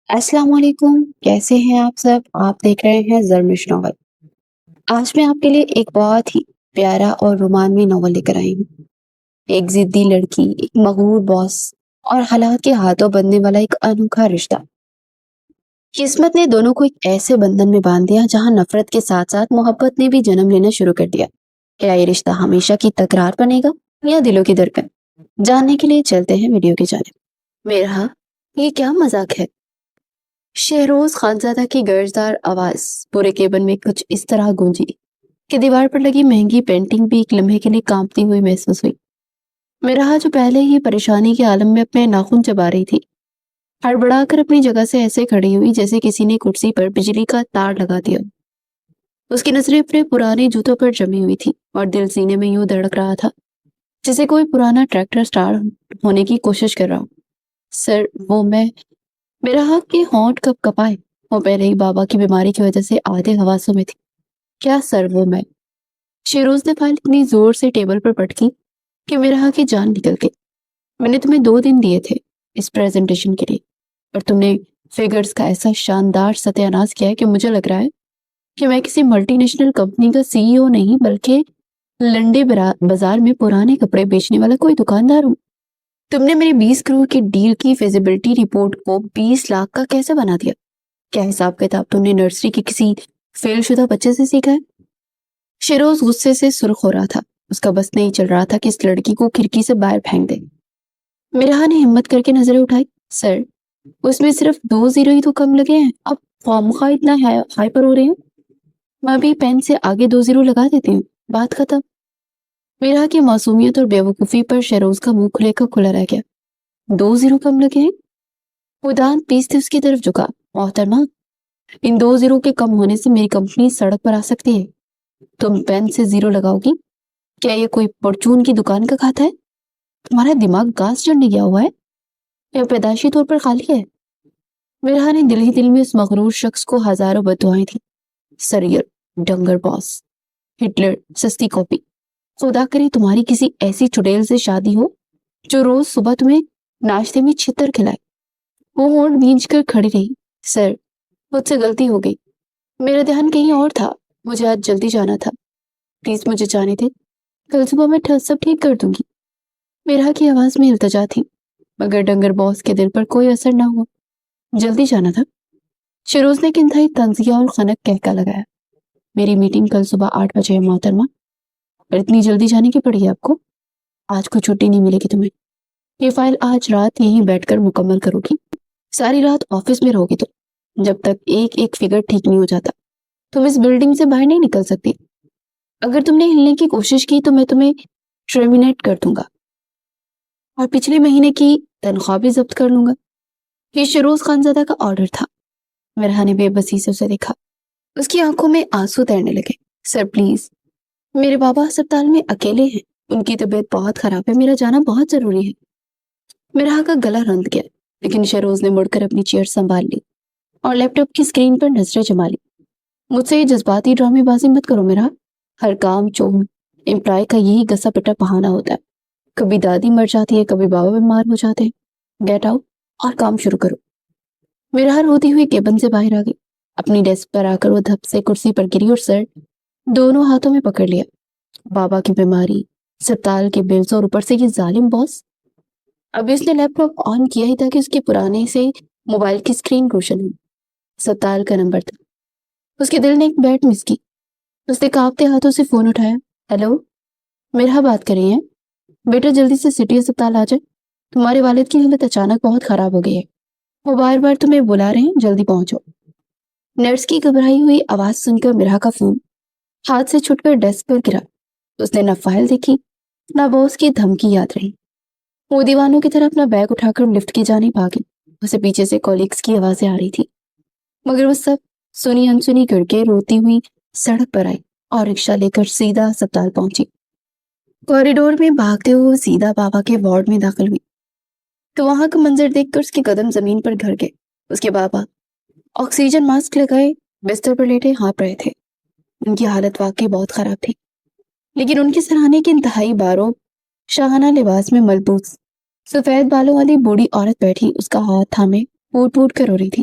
السلام علیکم، کیسے ہیں آپ سب؟ آپ دیکھ رہے ہیں زرمش ناول۔ آج میں آپ کے لیے ایک بہت ہی پیارا اور رومانوی ناول لے کر آئی ہوں۔ ایک ضدی لڑکی، ایک مغرور باس اور حالات کے ہاتھوں بننے والا ایک انوکھا رشتہ۔ قسمت نے دونوں کو ایک ایسے بندھن میں باندھ دیا جہاں نفرت کے ساتھ ساتھ محبت نے بھی جنم لینا شروع کر دیا۔ کیا یہ رشتہ ہمیشہ کی تکرار بنے گا یا دلوں کی دھڑکن؟ جاننے کے لیے چلتے ہیں ویڈیو کی جانب۔ میرا یہ کیا مذاق ہے؟ شہروز خانزادہ کی گرجدار آواز پورے کیبن میں کچھ اس طرح گونجی کہ دیوار پر لگی مہنگی پینٹنگ بھی ایک لمحے کے لیے کانپتی ہوئی محسوس ہوئی۔ میرا جو پہلے ہی پریشانی کے عالم میں اپنے ناخن چبا رہی تھی، ہڑبڑا کر اپنی جگہ سے ایسے کھڑی ہوئی جیسے کسی نے کرسی پر بجلی کا تار لگا دیا۔ اس کی نظریں اپنے پرانے جوتوں پر جمی ہوئی تھی اور دل سینے میں یوں دھڑک رہا تھا جیسے کوئی پرانا ٹریکٹر سٹارٹ ہونے کی کوشش کر رہا ہو۔ سر، وہ میں میرا حق کے ہونٹ کب کپائے، وہ پہلے ہی بابا کی بیماری کی وجہ سے آدھے حواسوں میں تھی۔ کیا سر وہ میں؟ شیروز نے فائل اتنی زور سے ٹیبل پر پٹکی کہ میرا حق کی جان نکل گئی۔ میں نے تمہیں 2 دن دیے تھے اس پریزنٹیشن کے لیے اور تم نے فگرز کا ایسا شاندار ستیہ ناش کیا ہے کہ مجھے لگ رہا ہے کہ میں کسی ملٹی نیشنل کمپنی کا CEO نہیں بلکہ لنڈے بازار میں پرانے کپڑے بیچنے والا کوئی دکاندار ہوں۔ تم نے میری 20 کروڑ کی ڈیل کی فیزیبلٹی رپورٹ کو 20 لاکھ کا کیسے بنا دیا؟ کیا حساب کتاب تم نے نرسری کے کسی فیل شدہ بچے سے سیکھا ہے؟ شیروز غصے سے سرخ ہو رہا تھا۔ اس کا بس نہیں چل رہا تھا کہ اس لڑکی کو کھڑکی سے باہر پھینک دے۔ میرا نے ہمت کر کے نظریں اٹھائی۔ سر، اس میں صرف 2 زیرو ہی تو کم لگے ہیں، اب خواہ اتنا ہائپر ہو رہے ہیں۔ میں بھی پین سے آگے 2 زیرو لگا دیتی ہوں، بات ختم۔ میرا کی معصومیت اور بیوقوفی پر شیروز کا منہ کھلے کا کھلا رہ گیا۔ 2 زیرو کم لگے ہیں؟ وہ دانت پیستے اس کی طرف جھکا۔ محترمہ، ان 2 زیرو کے کم ہونے سے میری کمپنی سڑک پر آ سکتی ہے۔ تم پین سے زیرو لگاؤ گی؟ کیا یہ کوئی پرچون کی دکان کا کھاتا ہے؟ تمہارا دماغ گاس چڑھنے گیا ہوا ہے یا پیدائشی طور پر خالی ہے؟ میرا نے دل ہی دل میں اس مغرور شخص کو ہزاروں بددعائیں تھیں۔ سریر، ڈنگر باس، ہٹلر، سستی کاپی۔ خدا کرے تمہاری کسی ایسی چڑیل سے شادی ہو جو روز صبح تمہیں ناشتے میں چھتر کھلائے۔ وہ ہونٹ بھینچ کر کھڑی رہی۔ سر، مجھ سے غلطی ہو گئی، میرا دھیان کہیں اور تھا، مجھے آج جلدی جانا تھا، پلیز مجھے جانے دے، کل صبح میں سب ٹھیک کر دوں گی۔ میرا کی آواز میں التجا تھی مگر ڈنگر باس کے دل پر کوئی اثر نہ ہوا۔ جلدی جانا تھا؟ شیروز نے ایک انتہائی طنزیہ اور خنک کہکا لگایا۔ میری میٹنگ کل صبح 8 بجے ہے محترمہ، اور اتنی جلدی جانے کی پڑی ہے آپ کو؟ آج کو چھٹی نہیں ملے گی تمہیں، یہ فائل آج رات یہیں بیٹھ کر مکمل کرو گی۔ ساری رات آفس میں رہو گی تو جب تک ایک ایک فگر ٹھیک نہیں ہو جاتا تم اس بلڈنگ سے باہر نہیں نکل سکتی۔ اگر تم نے ہلنے کی کوشش کی تو میں تمہیں ٹرمینیٹ کر دوں گا اور پچھلے مہینے کی تنخواہ بھی ضبط کر لوں گا۔ یہ شیروز خانزادہ کا آرڈر تھا۔ میرا نے بے بسی سے اسے دیکھا۔ اس کی آنکھوں میں آنسو تیرنے لگے۔ سر پلیز، میرے بابا ہسپتال میں اکیلے ہیں، ان کی طبیعت بہت خراب ہے، میرا جانا بہت ضروری ہے۔ میرا کا گلا رند گیا لیکن شیروز نے مڑ کر اپنی چیئر سنبھال لی اور لیپ ٹاپ کی اسکرین پر نظریں جما لی۔ مجھ سے یہ جذباتی ڈرامے بازی مت کرو میرا، ہر کام چوم امپلائی کا یہی گسا پٹا بہانہ ہوتا ہے۔ کبھی دادی مر جاتی ہے، کبھی بابا بیمار ہو جاتے ہیں۔ گیٹ آؤٹ اور کام شروع کرو۔ میرا روتی ہوئی کیبن سے باہر آ گئی۔ اپنی ڈیسک پر آ کر وہ دھپ سے کرسی پر گری اور سر دونوں ہاتھوں میں پکڑ لیا۔ بابا کی بیماری، اسپتال کے بلز اور اوپر سے یہ ظالم باس۔ ابھی اس نے لیپ ٹاپ آن کیا ہی تھا کہ اس کے پرانے سے موبائل کی اسکرین روشن ہوئی۔ اسپتال کا نمبر تھا۔ اس کے دل نے ایک بیٹ مس کی۔ اس نے کانپتے ہاتھوں سے فون اٹھایا۔ ہیلو، میرا بات کر رہی ہیں؟ بیٹا جلدی سے سٹی اسپتال آ جائے، تمہارے والد کی حالت اچانک بہت خراب ہو گئی ہے، وہ بار بار تمہیں بلا رہے ہیں، جلدی پہنچو۔ نرس کی گھبرائی ہوئی آواز سن کر میرا کا فون ہاتھ سے چھٹ کر ڈیسک پر گرا۔ اس نے نہ فائل دیکھی نہ باس کی دھمکی یاد رہی۔ وہ دیوانوں کی طرح اپنا بیگ اٹھا کر لفٹ کی جانب بھاگی۔ اسے پیچھے سے کولیگز کی آوازیں آ رہی تھی مگر وہ سب سنی انسنی کر کے روتی ہوئی سڑک پر آئی اور رکشہ لے کر سیدھا اسپتال پہنچی۔ کوریڈور میں بھاگتے ہوئے سیدھا بابا کے وارڈ میں داخل ہوئی تو وہاں کا منظر دیکھ کر اس کے قدم زمین پر گھر گئے۔ اس کے بابا آکسیجن ماسک لگائے بستر پر لیٹے ہانپ رہے تھے۔ ان کی حالت واقعی بہت خراب تھی لیکن ان کے سراہنے کے انتہائی باروں شاہانہ لباس میں ملبوس سفید بالوں والی بوڑھی عورت بیٹھی اس کا ہاتھ تھامے پوٹ پوٹ کر رو رہی تھی۔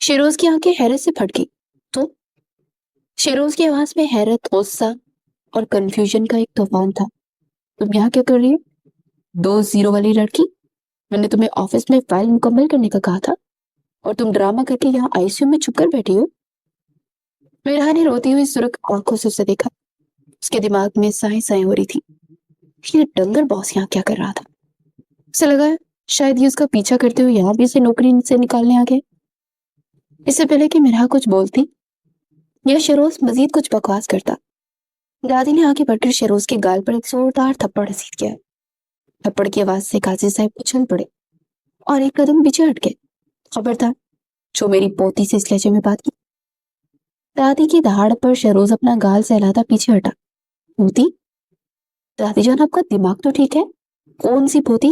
شیروز کی آنکھیں حیرت سے پھٹ گئی. تو شیروز کی آواز میں حیرت، غصہ اور کنفیوژن کا ایک طوفان تھا. تم یہاں کیا کر رہی ہو؟ 2 0 والی لڑکی، میں نے تمہیں آفس میں فائل مکمل کرنے کا کہا تھا اور تم ڈرامہ کر کے یہاں آئی سی یو میں چھپ کر بیٹھی ہو. میرا نے روتی ہوئی سرخ آنکھوں سے اسے دیکھا. اس کے دماغ میں سائیں سائیں ہو رہی تھی. یہ ڈنگر باس یہاں کیا کر رہا تھا؟ اسے لگا شاید یہ اس کا پیچھا کرتے ہوئے یہاں بھی اسے نوکری سے نکالنے آ گئے. اس سے پہلے کہ میرا کچھ بولتی یا شیروز مزید کچھ بکواس کرتا، دادی نے آگے بڑھ کر شیروز کے گال پر ایک زوردار تھپڑ رسید کیا. تھپڑ کی آواز سے قاضی صاحب اچھل پڑے اور ایک قدم پیچھے ہٹ گئے. خبردار جو میری پوتی سے اس لہجے میں بات کی. دادی کی دہاڑ پر شیروز اپنا گال سہلاتا پیچھے ہٹا. پوتی؟ دادی جان آپ کا دماغ تو ٹھیک ہے؟ کون سی پوتی؟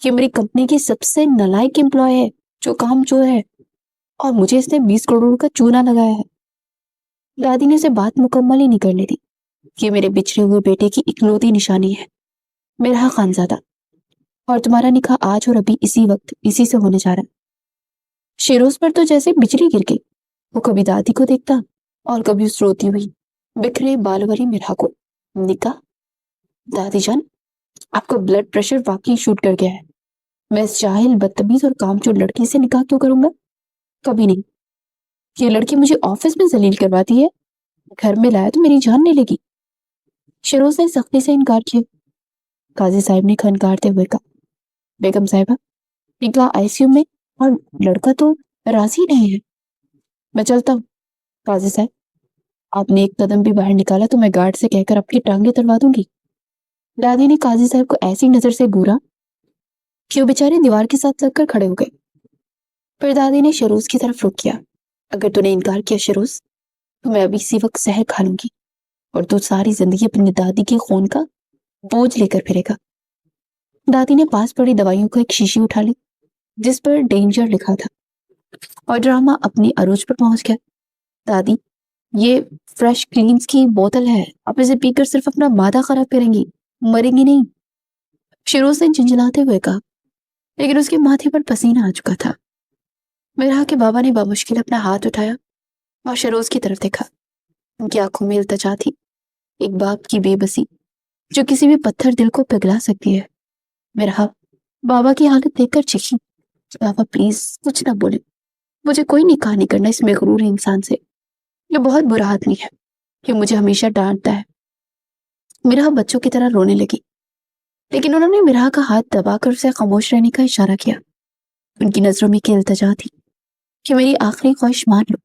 یہ میری کمپنی کی سب سے نالائق امپلائی ہے جو کام چور ہے اور مجھے اس نے 20 کروڑ کا چونا لگایا ہے. دادی نے اسے بات مکمل ہی نہیں کرنے دی. یہ میرے بچھڑے ہوئے بیٹے کی اکلوتی نشانی ہے، میرا خانزادہ، اور تمہارا نکاح آج اور ابھی اسی وقت اسی سے ہونے جا رہا ہے. شیروز پر تو جیسے بجلی گر گئی. وہ کبھی دادی کو دیکھتا اور کبھی اس روتی ہوئی بکھرے بال والی میرا کو. نکاح؟ دادی جان آپ کا بلڈ پریشر واقعی شوٹ کر گیا ہے. میں اس جاہل، بدتمیز اور کامچور لڑکی سے نکاح کیوں کروں گا؟ کبھی نہیں. یہ لڑکی مجھے آفس میں ذلیل کرواتی ہے، گھر میں لایا تو میری جان نہیں لگی. شیروز نے سختی سے انکار کیا. قاضی صاحب نے کھنکارتے ہوئے کہا، بیگم صاحبہ نکاح آئی سی یو میں اور لڑکا تو راضی نہیں ہے. میں چلتا ہوں. قاضی صاحب آپ نے ایک قدم بھی باہر نکالا تو میں گارڈ سے کہہ کر آپ کی ٹانگیں تلوا دوں گی. دادی نے قاضی صاحب کو ایسی نظر سے گورا کہ وہ بیچارے دیوار کے ساتھ لگ کر کھڑے ہو گئے. پھر دادی نے شیروز کی طرف رخ کیا. اگر تو نے انکار کیا شیروز تو میں ابھی اسی وقت زہر کھا لوں گی اور تو ساری زندگی اپنی دادی کے خون کا بوجھ لے کر پھرے گا. دادی نے پاس پڑی دوائیوں کا ایک شیشی اٹھا لی جس پر ڈینجر لکھا تھا اور ڈرامہ اپنی عروج پر پہنچ گیا. دادی یہ فریش کلینز کی بوتل ہے، آپ اسے پی کر صرف اپنا معدہ خراب کریں گی، مریں گی نہیں. شیروز نے جھنجھلاتے ہوئے کہا، لیکن اس کے ماتھے پر پسینہ آ چکا تھا. میرا کے بابا نے بامشکل اپنا ہاتھ اٹھایا اور شیروز کی طرف دیکھا. ان کی آنکھوں میں التجا تھی، ایک باپ کی بے بسی جو کسی بھی پتھر دل کو پگھلا سکتی ہے. میرا بابا کی حالت دیکھ کر چیخی، بابا پلیز کچھ نہ بولے، مجھے کوئی نکاح نہیں کرنا اس مغرور انسان سے، یہ بہت برا آدمی ہے، یہ مجھے ہمیشہ ڈانٹتا ہے. میرا بچوں کی طرح رونے لگی، لیکن انہوں نے میرا کا ہاتھ دبا کر اسے خاموش رہنے کا اشارہ کیا. ان کی نظروں میں کی التجا تھی کہ میری آخری خواہش مان لو.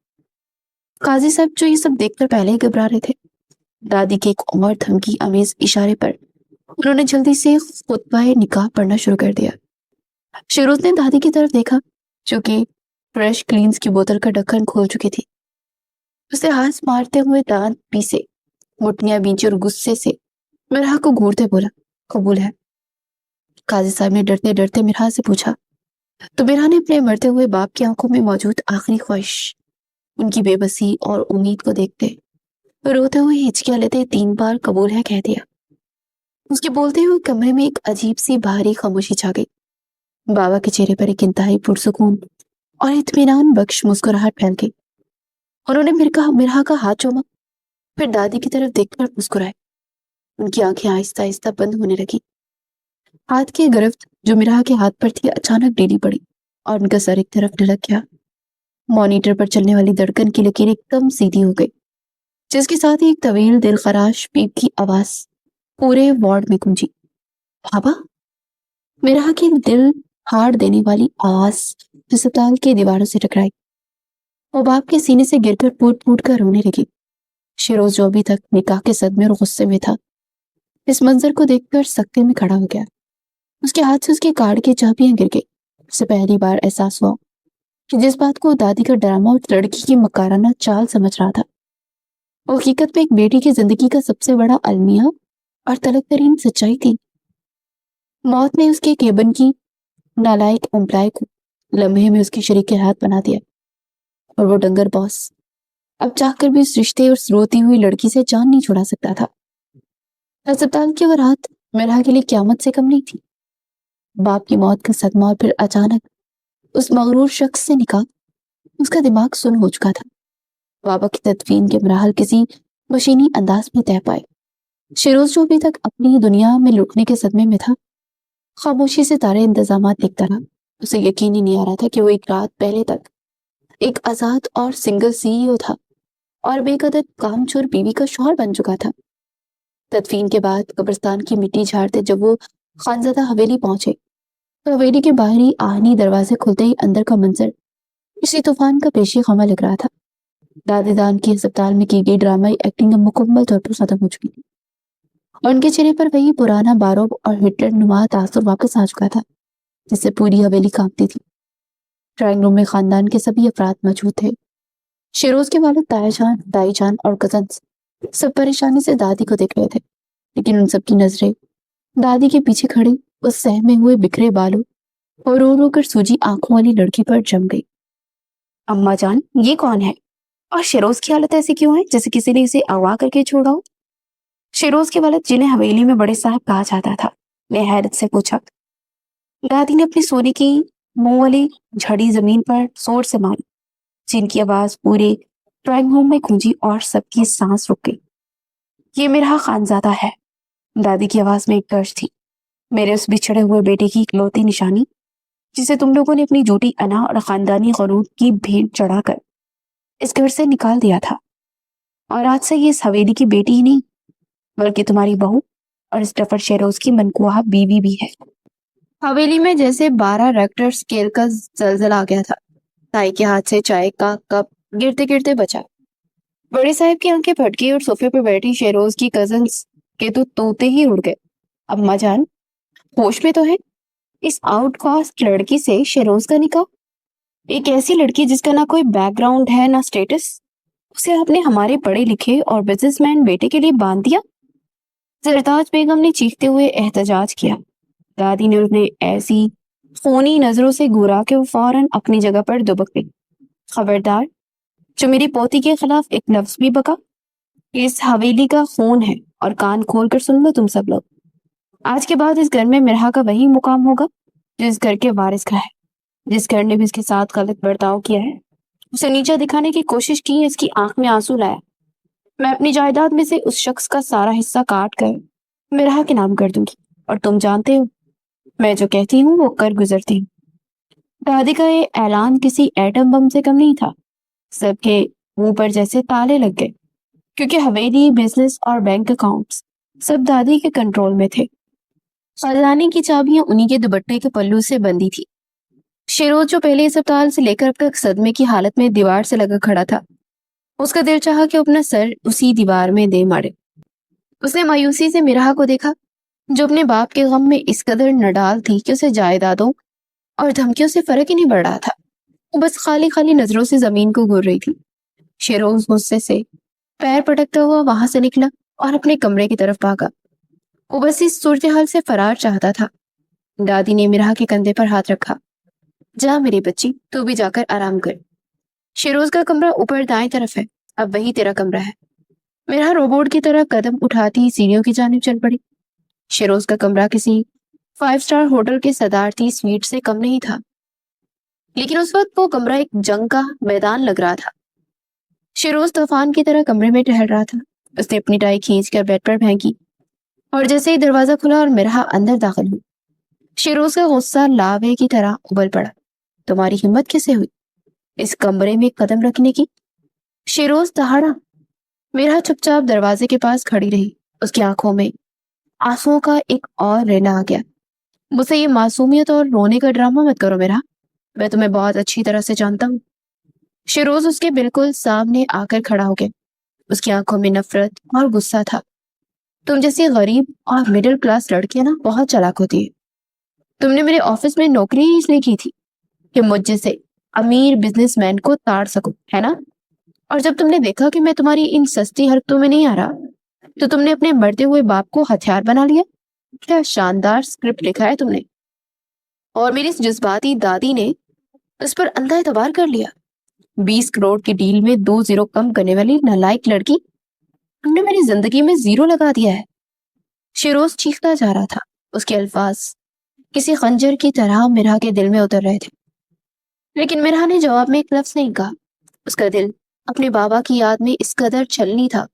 قاضی صاحب جو یہ سب دیکھ کر پہلے ہی گھبرا رہے تھے، دادی کے ایک اور دھمکی آمیز اشارے پر انہوں نے جلدی سے خطبہ نکاح پڑھنا شروع کر دیا. شیروز نے دادی کی طرف دیکھا جو کہ فریش کلینز کی بوتل کا ڈھکن کھول چکی تھی. اسے ہاتھ مارتے ہوئے دانت پیسے، مٹھیاں بیچی اور غصے سے میرا کو گھورتے بولا، قبول ہے. قاضی صاحب نے ڈرتے ڈرتے میرا سے پوچھا، تو میرا نے اپنے مرتے ہوئے باپ کی آنکھوں میں موجود آخری خواہش، ان کی بے بسی اور امید کو دیکھتے روتے ہوئے ہچکیاں لیتے 3 بار قبول ہے کہہ دیا. اس کے بولتے ہوئے کمرے میں ایک عجیب سی بھاری خاموشی چھا گئی. بابا کے چہرے پر ایک انتہائی پرسکون اور اطمینان بخش مسکراہٹ پھیل گئی. انہوں نے میرا کا ہاتھ چوما، پھر دادی کی طرف دیکھ کر مسکرائے. ان کی آنکھیں آہستہ آہستہ بند ہونے لگی. ہاتھ کی گرفت جو میرا کے ہاتھ پر تھی اچانک ڈیلی پڑی اور ان کا سر ایک طرف ڈھلک گیا. مانیٹر پر چلنے والی دھڑکن کی لکیر ایک دم سیدھی ہو گئی، جس کے ساتھ ہی ایک طویل دل خراش پیپ کی آواز پورے وارڈ میں گونجی. بابا؟ میرا کی دل ہاڑ دینے والی آواز ہسپتال کے دیواروں سے ٹکرائی. وہ باپ کے سینے سے گر کر پھوٹ پھوٹ کر رونے لگی. شیروز جو ابھی تک نکاح کے صدمے اور غصے میں تھا، اس منظر کو دیکھ کر سکتے میں کھڑا ہو گیا. اس کے ہاتھ سے اس کے کارڈ کی چابیاں گر گئی. اسے پہلی بار احساس ہوا کہ جس بات کو دادی کا ڈرامہ اور لڑکی کی مکارانہ چال سمجھ رہا تھا، وہ حقیقت میں ایک بیٹی کی زندگی کا سب سے بڑا المیہ اور تلخ ترین سچائی تھی. موت نے اس کے کیبن کی نالائق امپلائی کو لمحے میں اس کی شریک ہاتھ بنا دیا، اور وہ ڈنگر باس اب چاہ کر بھی اس رشتے اور روتی ہوئی لڑکی سے جان نہیں چھڑا سکتا تھا. ہسپتال کی وہ رات میرا کے لیے قیامت سے کم نہیں تھی. باپ کی موت کا صدمہ اور پھر اچانک اس مغرور شخص سے نکاح، اس کا دماغ سن ہو چکا تھا۔ بابا کی تدفین کے مراحل کسی مشینی انداز میں طے پائے۔ شیروز جو ابھی تک اپنی دنیا میں لٹنے کے صدمے میں تھا، خاموشی سے سارے انتظامات دیکھتا رہا۔ اسے یقین ہی نہیں آ رہا تھا کہ وہ ایک رات پہلے تک ایک آزاد اور سنگل CEO تھا اور بے قدر کامچور بیوی کا شوہر بن چکا تھا۔ تدفین کے بعد قبرستان کی مٹی جھاڑتے جب وہ خانزادہ حویلی پہنچے تو حویلی کے باہری آہنی دروازے کھلتے ہی اندر کا منظر اسی طوفان کا پیشی خامہ لگ رہا تھا۔ دادی دان کی ہسپتال میں کی گئی ڈرامائی ایکٹنگ مکمل طور پر ختم ہو چکی تھی اور ان کے چہرے پر وہی پرانا باروب اور ہٹلر نما تاثر واپس آ چکا تھا جس سے پوری حویلی کانپتی تھی۔ ڈرائنگ روم میں خاندان کے سبھی افراد موجود تھے۔ شیروز کے والد، تایا جان، دائی جان اور کزنس سب پریشانی سے دادی کو دیکھ رہے تھے، لیکن ان سب کی نظریں دادی کے پیچھے کھڑی اس سہمے ہوئے بکھرے بالوں اور رو رو کر سوجی آنکھوں والی لڑکی پر جم گئی۔ اماں جان، یہ کون ہے؟ اور شیروز کی حالت ایسی کیوں ہے جیسے کسی نے اسے اغوا کر کے چھوڑا ہو؟ شیروز کے والد، جنہیں حویلی میں بڑے صاحب کہا جاتا تھا، نے حیرت سے پوچھا۔ دادی نے اپنی سونے کی منہ والی جھڑی زمین پر زور سے ماری، جن کی آواز پورے ڈرائنگ روم میں گونجی اور سب کی سانس رک گئی۔ یہ میرا خانزادہ ہے، دادی کی آواز میں ایک گرج تھی، میرے اس بچھڑے ہوئے بیٹے کی اکلوتی نشانی جسے تم لوگوں نے اپنی جھوٹی انا اور خاندانی غرور کی بھیٹ چڑھا کر اس گھر سے نکال دیا تھا، اور آج سے یہ اس حویلی کی بیٹی ہی نہیں بلکہ تمہاری بہو اور اسٹفر شیروز کی منقوہ بیوی بھی ہے۔ حویلی میں جیسے 12 ریکٹر اسکیل کا زلزلہ آ گیا تھا۔ تائی کے ہاتھ سے چائے کا کپ گرتے گرتے بچا۔ بڑے صاحب کی آنکھیں پھٹ گئی اور صوفے پر بیٹھی شیروز کی کزنس کے تو طوطے ہی اڑ گئے۔ اماں جان، ہوش میں تو ہے؟ اس آؤٹ کاسٹ لڑکی سے شیروز کا نکاح؟ ایک ایسی لڑکی جس کا نہ کوئی بیک گراؤنڈ ہے نہ سٹیٹس، اسے آپ نے ہمارے پڑھے لکھے اور بزنس مین بیٹے کے لیے باندھ دیا؟ زرتاج بیگم نے چیختے ہوئے احتجاج کیا۔ دادی نے انہیں ایسی خونی نظروں سے گھورا کہ وہ فوراً اپنی جگہ پر دبک گئی۔ خبردار، جو میری پوتی کے خلاف ایک لفظ بھی بکا، اس حویلی کا خون ہے، اور کان کھول کر سن لو تم سب لوگ، آج کے بعد اس گھر میں مرحا کا وہی مقام ہوگا جو اس گھر کے وارث کا ہے۔ جس گھر نے بھی اس کے ساتھ غلط برتاؤ کیا ہے، اسے نیچا دکھانے کی کوشش کی ہے، اس کی آنکھ میں آنسو لایا، میں اپنی جائیداد میں سے اس شخص کا سارا حصہ کاٹ کر مرحا کے نام کر دوں گی، اور تم جانتے ہو میں جو کہتی ہوں وہ کر گزرتی ہوں۔ دادی کا یہ اعلان کسی ایٹم بم سے کم نہیں تھا۔ سب کے منہ پر جیسے تالے لگ گئے، کیونکہ حویلی، بزنس اور بینک اکاؤنٹس سب دادی کے کنٹرول میں تھے۔ خزانے کی چابیاں انہی کے دوپٹے کے پلو سے بندھی تھی۔ شیروز جو پہلے اسپتال سے لے کر اب تک صدمے کی حالت میں دیوار سے لگا کھڑا تھا، اس کا دل چاہا کہ اپنا سر اسی دیوار میں دے مارے۔ اس نے مایوسی سے مرحا کو دیکھا، جو اپنے باپ کے غم میں اس قدر نڈال تھی کہ اسے جائیدادوں اور دھمکیوں سے فرق ہی نہیں پڑ رہا تھا۔ وہ بس خالی خالی نظروں سے زمین کو گھور رہی تھی۔ شیروز غصے سے پیر پٹکتا ہوا وہاں سے نکلا اور اپنے کمرے کی طرف بھاگا۔ وہ بس اس صورتحال سے فرار چاہتا تھا۔ دادی نے مرحا کے کندھے پر ہاتھ رکھا۔ جا میری بچی، تو بھی جا کر آرام کر۔ شیروز کا کمرہ اوپر دائیں طرف ہے، اب وہی تیرا کمرہ ہے۔ مرحا روبوٹ کی طرح قدم اٹھاتی سیڑھیوں کی جانب چل پڑی۔ شیروز کا کمرہ کسی 5 اسٹار ہوٹل کے صدارتی سویٹ سے کم نہیں تھا، لیکن اس وقت وہ کمرہ ایک جنگ کا میدان لگ رہا تھا۔ شیروز طوفان کی طرح کمرے میں ٹہل رہا تھا۔ اس نے اپنی ٹائی کھینچ کر بیڈ پر پھینکی، اور جیسے ہی دروازہ کھلا اور مرحا اندر داخل ہوئی، شیروز کا غصہ لاوے کی طرح ابل پڑا۔ تمہاری ہمت کیسے ہوئی اس کمرے میں قدم رکھنے کی؟ شیروز دہاڑا۔ مرحا چپ چاپ دروازے کے پاس کھڑی رہی۔ اس کی آنکھوں میں آنسوؤں کا ایک اور ریلا آ گیا۔ مجھ سے یہ معصومیت اور رونے کا ڈرامہ مت کرو مرحا، میں تمہیں بہت اچھی طرح سے جانتا ہوں۔ شیروز اس کے بالکل سامنے آ کر کھڑا ہو گیا۔ اس کی آنکھوں میں نفرت اور غصہ تھا۔ تم جیسی غریب اور مڈل کلاس لڑکیاں نا بہت چالاک ہوتی ہے۔ تم نے میرے آفس میں نوکری ہی اس لیے کی تھی کہ مجھ جیسے امیر بزنس مین کو تاڑ سکو، ہے نا؟ اور جب تم نے دیکھا کہ میں تمہاری ان سستی حرکتوں میں نہیں آ رہا، تو تم نے اپنے مرتے ہوئے باپ کو ہتھیار بنا لیا۔ کیا شاندار سکرپٹ لکھا ہے تم نے، اور میری اس جذباتی دادی نے اس پر اندھا اعتبار کر لیا۔ 20 کروڑ کی ڈیل میں 2 زیرو کم کرنے والی نالائق لڑکی، تم نے میری زندگی میں زیرو لگا دیا ہے۔ شیروز چیختا جا رہا تھا۔ اس کے الفاظ کسی خنجر کی طرح مرحا کے دل میں اتر رہے تھے۔ لیکن مرحا نے جواب میں ایک لفظ نہیں کہا۔ اس کا دل اپنے بابا کی یاد میں اس قدر چھلنی تھا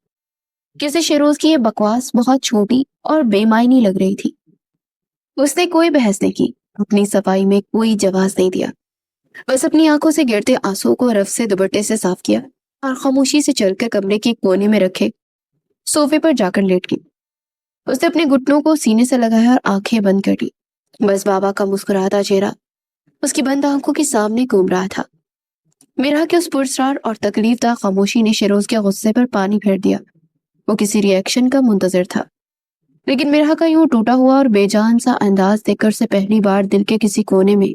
کہ اسے شیروز کی یہ بکواس بہت چھوٹی اور بے معنی لگ رہی تھی۔ اس نے کوئی بحث نہیں کی، اپنی صفائی میں کوئی جواز نہیں دیا، بس اپنی آنکھوں سے گرتے آنسو کو رف سے دوپٹے سے صاف کیا اور خاموشی سے چل کر کمرے کے کونے میں رکھے صوفے پر جا کر لیٹ گئی۔ اس نے اپنے گھٹنوں کو سینے سے لگایا اور آنکھیں بند کر لی۔ بس بابا کا مسکراتا چہرہ اس کی بند آنکھوں کے سامنے گھوم رہا تھا۔ میرا کہ اس پرسرار اور تکلیف دہ خاموشی نے شیروز کے غصے پر پانی پھیر دیا۔ وہ کسی ری ایکشن کا منتظر تھا، لیکن میرا کا یوں ٹوٹا ہوا اور بے جان سا انداز دیکھ کر سے پہلی بار دل کے کسی کونے میں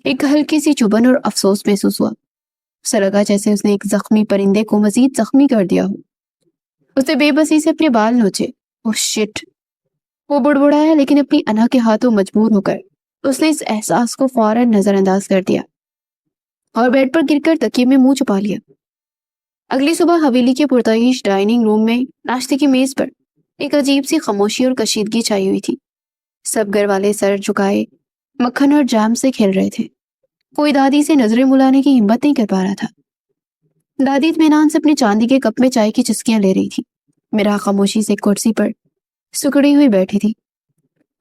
ایک ہلکی سی چبھن اور افسوس محسوس ہوا۔ اسے لگا جیسے اس نے ایک زخمی پرندے کو مزید زخمی کر دیا ہو۔ اس نے بے بسی سے اپنے بال نوچے۔ اوہ شٹ! وہ بڑبڑایا، لیکن اپنی انا کے ہاتھوں مجبور ہو کر اس نے اس احساس کو فوراً نظر انداز کر دیا اور بیڈ پر گر کر تکیے میں منہ چھپا لیا۔ اگلی صبح حویلی کے پرتعیش ڈائننگ روم میں ناشتے کی میز پر ایک عجیب سی خاموشی اور کشیدگی چھائی ہوئی تھی۔ سب گھر والے سر جھکائے مکھن اور جام سے کھیل رہے تھے۔ کوئی دادی سے نظریں ملانے کی ہمت نہیں کر پا رہا تھا۔ دادی اطمینان سے اپنے چاندی کے کپ میں چائے کی چسکیاں لے رہی تھی۔ میرا خاموشی سے کرسی پر سکڑی ہوئی بیٹھی تھی۔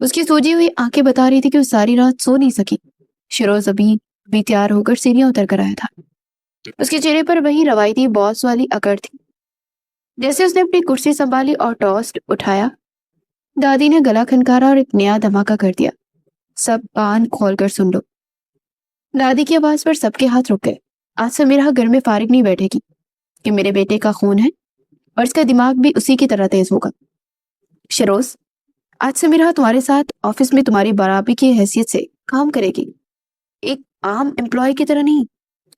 اس کی سوجی ہوئی آنکھیں بتا رہی تھی کہ وہ ساری رات سو نہیں سکی۔ شیروز ابھی تیار ہو کر سیڑھیاں اتر کر آیا تھا۔ اس کے چہرے پر وہی روایتی باس والی اکڑ تھی۔ جیسے اس نے اپنی کرسی سنبھالی اور ٹوسٹ اٹھایا، دادی نے گلا کھنکارا اور ایک نیا دھماکہ کر دیا۔ سب کان کھول کر سن لو۔ دادی کی آواز پر سب کے ہاتھ رک گئے۔ آج سے میرا گھر میں فارغ نہیں بیٹھے گی کہ میرے بیٹے کا خون ہے اور اس کا دماغ بھی اسی کی طرح تیز ہوگا۔ شیروز، آج سے میرا تمہارے ساتھ آفس میں تمہاری برابری کی حیثیت سے کام کرے گی، ایک عام امپلائی کی طرح نہیں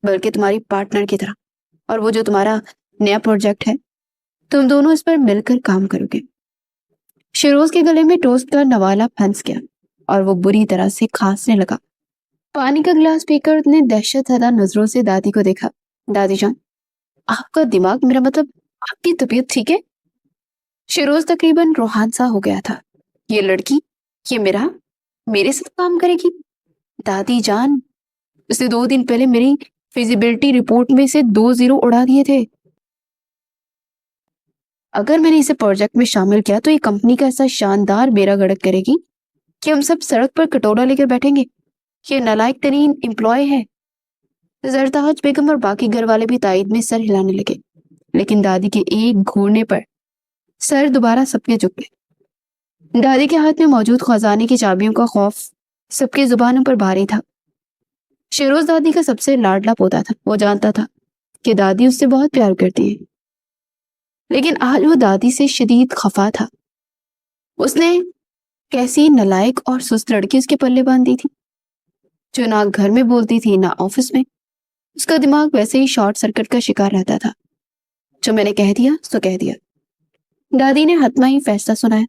بلکہ تمہاری پارٹنر کی طرح۔ اور وہ جو تمہارا نیا پروجیکٹ ہے، تم دونوں اس پر مل کر کام کرو گے۔ شیروز کے گلے میں ٹوسٹ کا نوالا پھنس گیا اور وہ بری طرح سے کھانسنے لگا۔ پانی کا گلاس پی کر نے دہشت زدہ نظروں سے دادی کو دیکھا۔ دادی جان، آپ کا دماغ، میرا مطلب آپ کی طبیعت ٹھیک ہے؟ شیروز تقریباً روحان سا ہو گیا تھا۔ یہ لڑکی، یہ میرے ساتھ کام کرے گی؟ دادی جان، اس نے 2 دن پہلے میری فیزیبلٹی رپورٹ میں سے 2 زیرو اڑا دیے تھے۔ اگر میں نے اسے پروجیکٹ میں شامل کیا تو یہ کمپنی کا ایسا شاندار بیڑا گرک کرے گی کہ ہم سب سڑک پر کٹورا لے کر بیٹھیں گے۔ یہ نالائق ترین امپلائی ہے۔ زرتاج بیگم اور باقی گھر والے بھی تائید میں سر ہلانے لگے، لیکن دادی کے ایک گھورنے پر سر دوبارہ سب کے جھک گئے۔ دادی کے ہاتھ میں موجود خزانے کی چابیوں کا خوف سب کی زبانوں پر بھاری تھا۔ شیروز دادی کا سب سے لاڈلا پوتا تھا۔ وہ جانتا تھا کہ دادی اس سے بہت پیار کرتی ہے، لیکن آج وہ دادی سے شدید خفا تھا۔ اس نے کیسی نالائق اور سست لڑکی اس کے پلے باندھ دی تھی، جو نہ گھر میں بولتی تھی نہ آفس میں۔ اس کا دماغ ویسے ہی شارٹ سرکٹ کا شکار رہتا تھا۔ جو میں نے کہہ دیا سو کہہ دیا۔ دادی نے حتمی ہی فیصلہ سنایا۔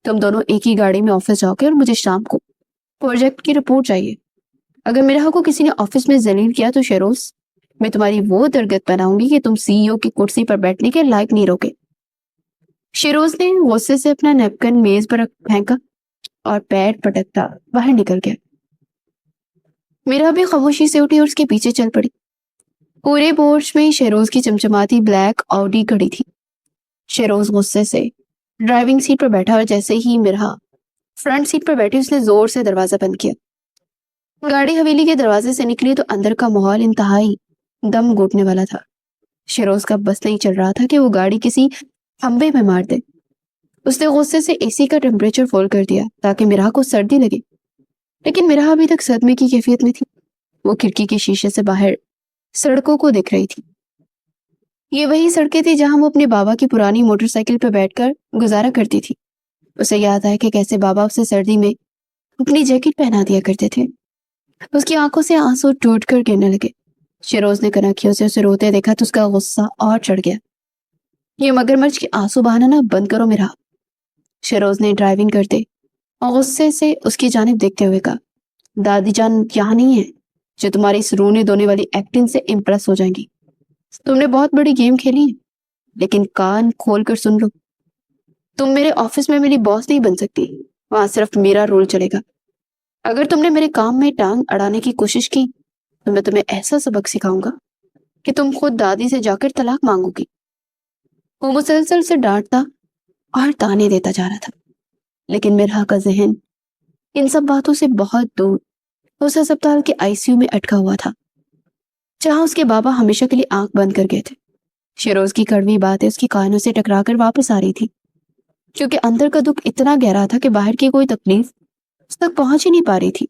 تم دونوں ایک ہی گاڑی میں آفس جاؤ گے اور مجھے شام کو پروجیکٹ کی رپورٹ چاہیے۔ اگر میرا کو کسی نے آفس میں ذلیل کیا تو شیروز، میں تمہاری وہ درگت بناؤں گی کہ تم سی ای او کی کرسی پر بیٹھنے کے لائق نہیں رہوگے۔ شیروز نے غصے سے اپنا نیپکن میز پر پھینکا اور پیر پٹکتا باہر نکل گیا۔ میرا بھی خاموشی سے اٹھی اور اس کے پیچھے چل پڑی۔ پورے پورچ میں شیروز کی چمچماتی بلیک آڈی کھڑی تھی۔ شیروز غصے سے ڈرائیونگ سیٹ پر بیٹھا اور جیسے ہی مرحا فرنٹ سیٹ پر بیٹھی اس نے زور سے دروازہ بند کیا۔ گاڑی حویلی کے دروازے سے نکلی تو اندر کا ماحول انتہائی دم گھوٹنے والا تھا۔ شیروز کا بس نہیں چل رہا تھا کہ وہ گاڑی کسی کھمبے میں مار دے۔ اس نے غصے سے اے سی کا ٹیمپریچر فول کر دیا تاکہ مرحا کو سردی لگے، لیکن مرحا ابھی تک صدمے کی کیفیت میں تھی۔ وہ کھڑکی کے شیشے سے باہر سڑکوں کو دیکھ رہی تھی۔ یہ وہی سڑکیں تھی جہاں وہ اپنے بابا کی پرانی موٹر سائیکل پہ بیٹھ کر گزارا کرتی تھی۔ اسے یاد آیا کہ کیسے بابا اسے سردی میں اپنی جیکٹ پہنا دیا کرتے تھے۔ اس کی آنکھوں سے آنسو ٹوٹ کر گرنے لگے۔ شیروز نے کنکھیوں سے اسے روتے دیکھا تو اس کا غصہ اور چڑھ گیا۔ یہ مگرمچھ کے آنسو بہانا نا بند کرو میرا، شیروز نے ڈرائیونگ کرتے اور غصے سے اس کی جانب دیکھتے ہوئے کہا۔ دادی جان یہاں نہیں ہے جو تمہاری اس رونے دھونے والی ایکٹنگ سے امپریس ہو جائیں گی۔ تم نے بہت بڑی گیم کھیلی ہے، لیکن کان کھول کر سن لو، تم میرے آفس میں میری باس نہیں بن سکتی۔ وہاں صرف میرا رول چلے گا۔ اگر تم نے میرے کام میں ٹانگ اڑانے کی کوشش کی تو میں تمہیں ایسا سبق سکھاؤں گا کہ تم خود دادی سے جا کر طلاق مانگو گی۔ وہ مسلسل سے ڈانٹتا اور تانے دیتا جا رہا تھا، لیکن میرا کا ذہن ان سب باتوں سے بہت دور اس ہسپتال کے آئی سی یو میں اٹکا ہوا تھا، جہاں اس کے بابا ہمیشہ کے لیے آنکھ بند کر گئے تھے۔ شیروز کی کڑوی باتیں اس کی کانوں سے ٹکرا کر واپس آ رہی تھی، کیونکہ اندر کا دکھ اتنا گہرا تھا کہ باہر کی کوئی تکلیف اس تک پہنچ ہی نہیں پا رہی تھی۔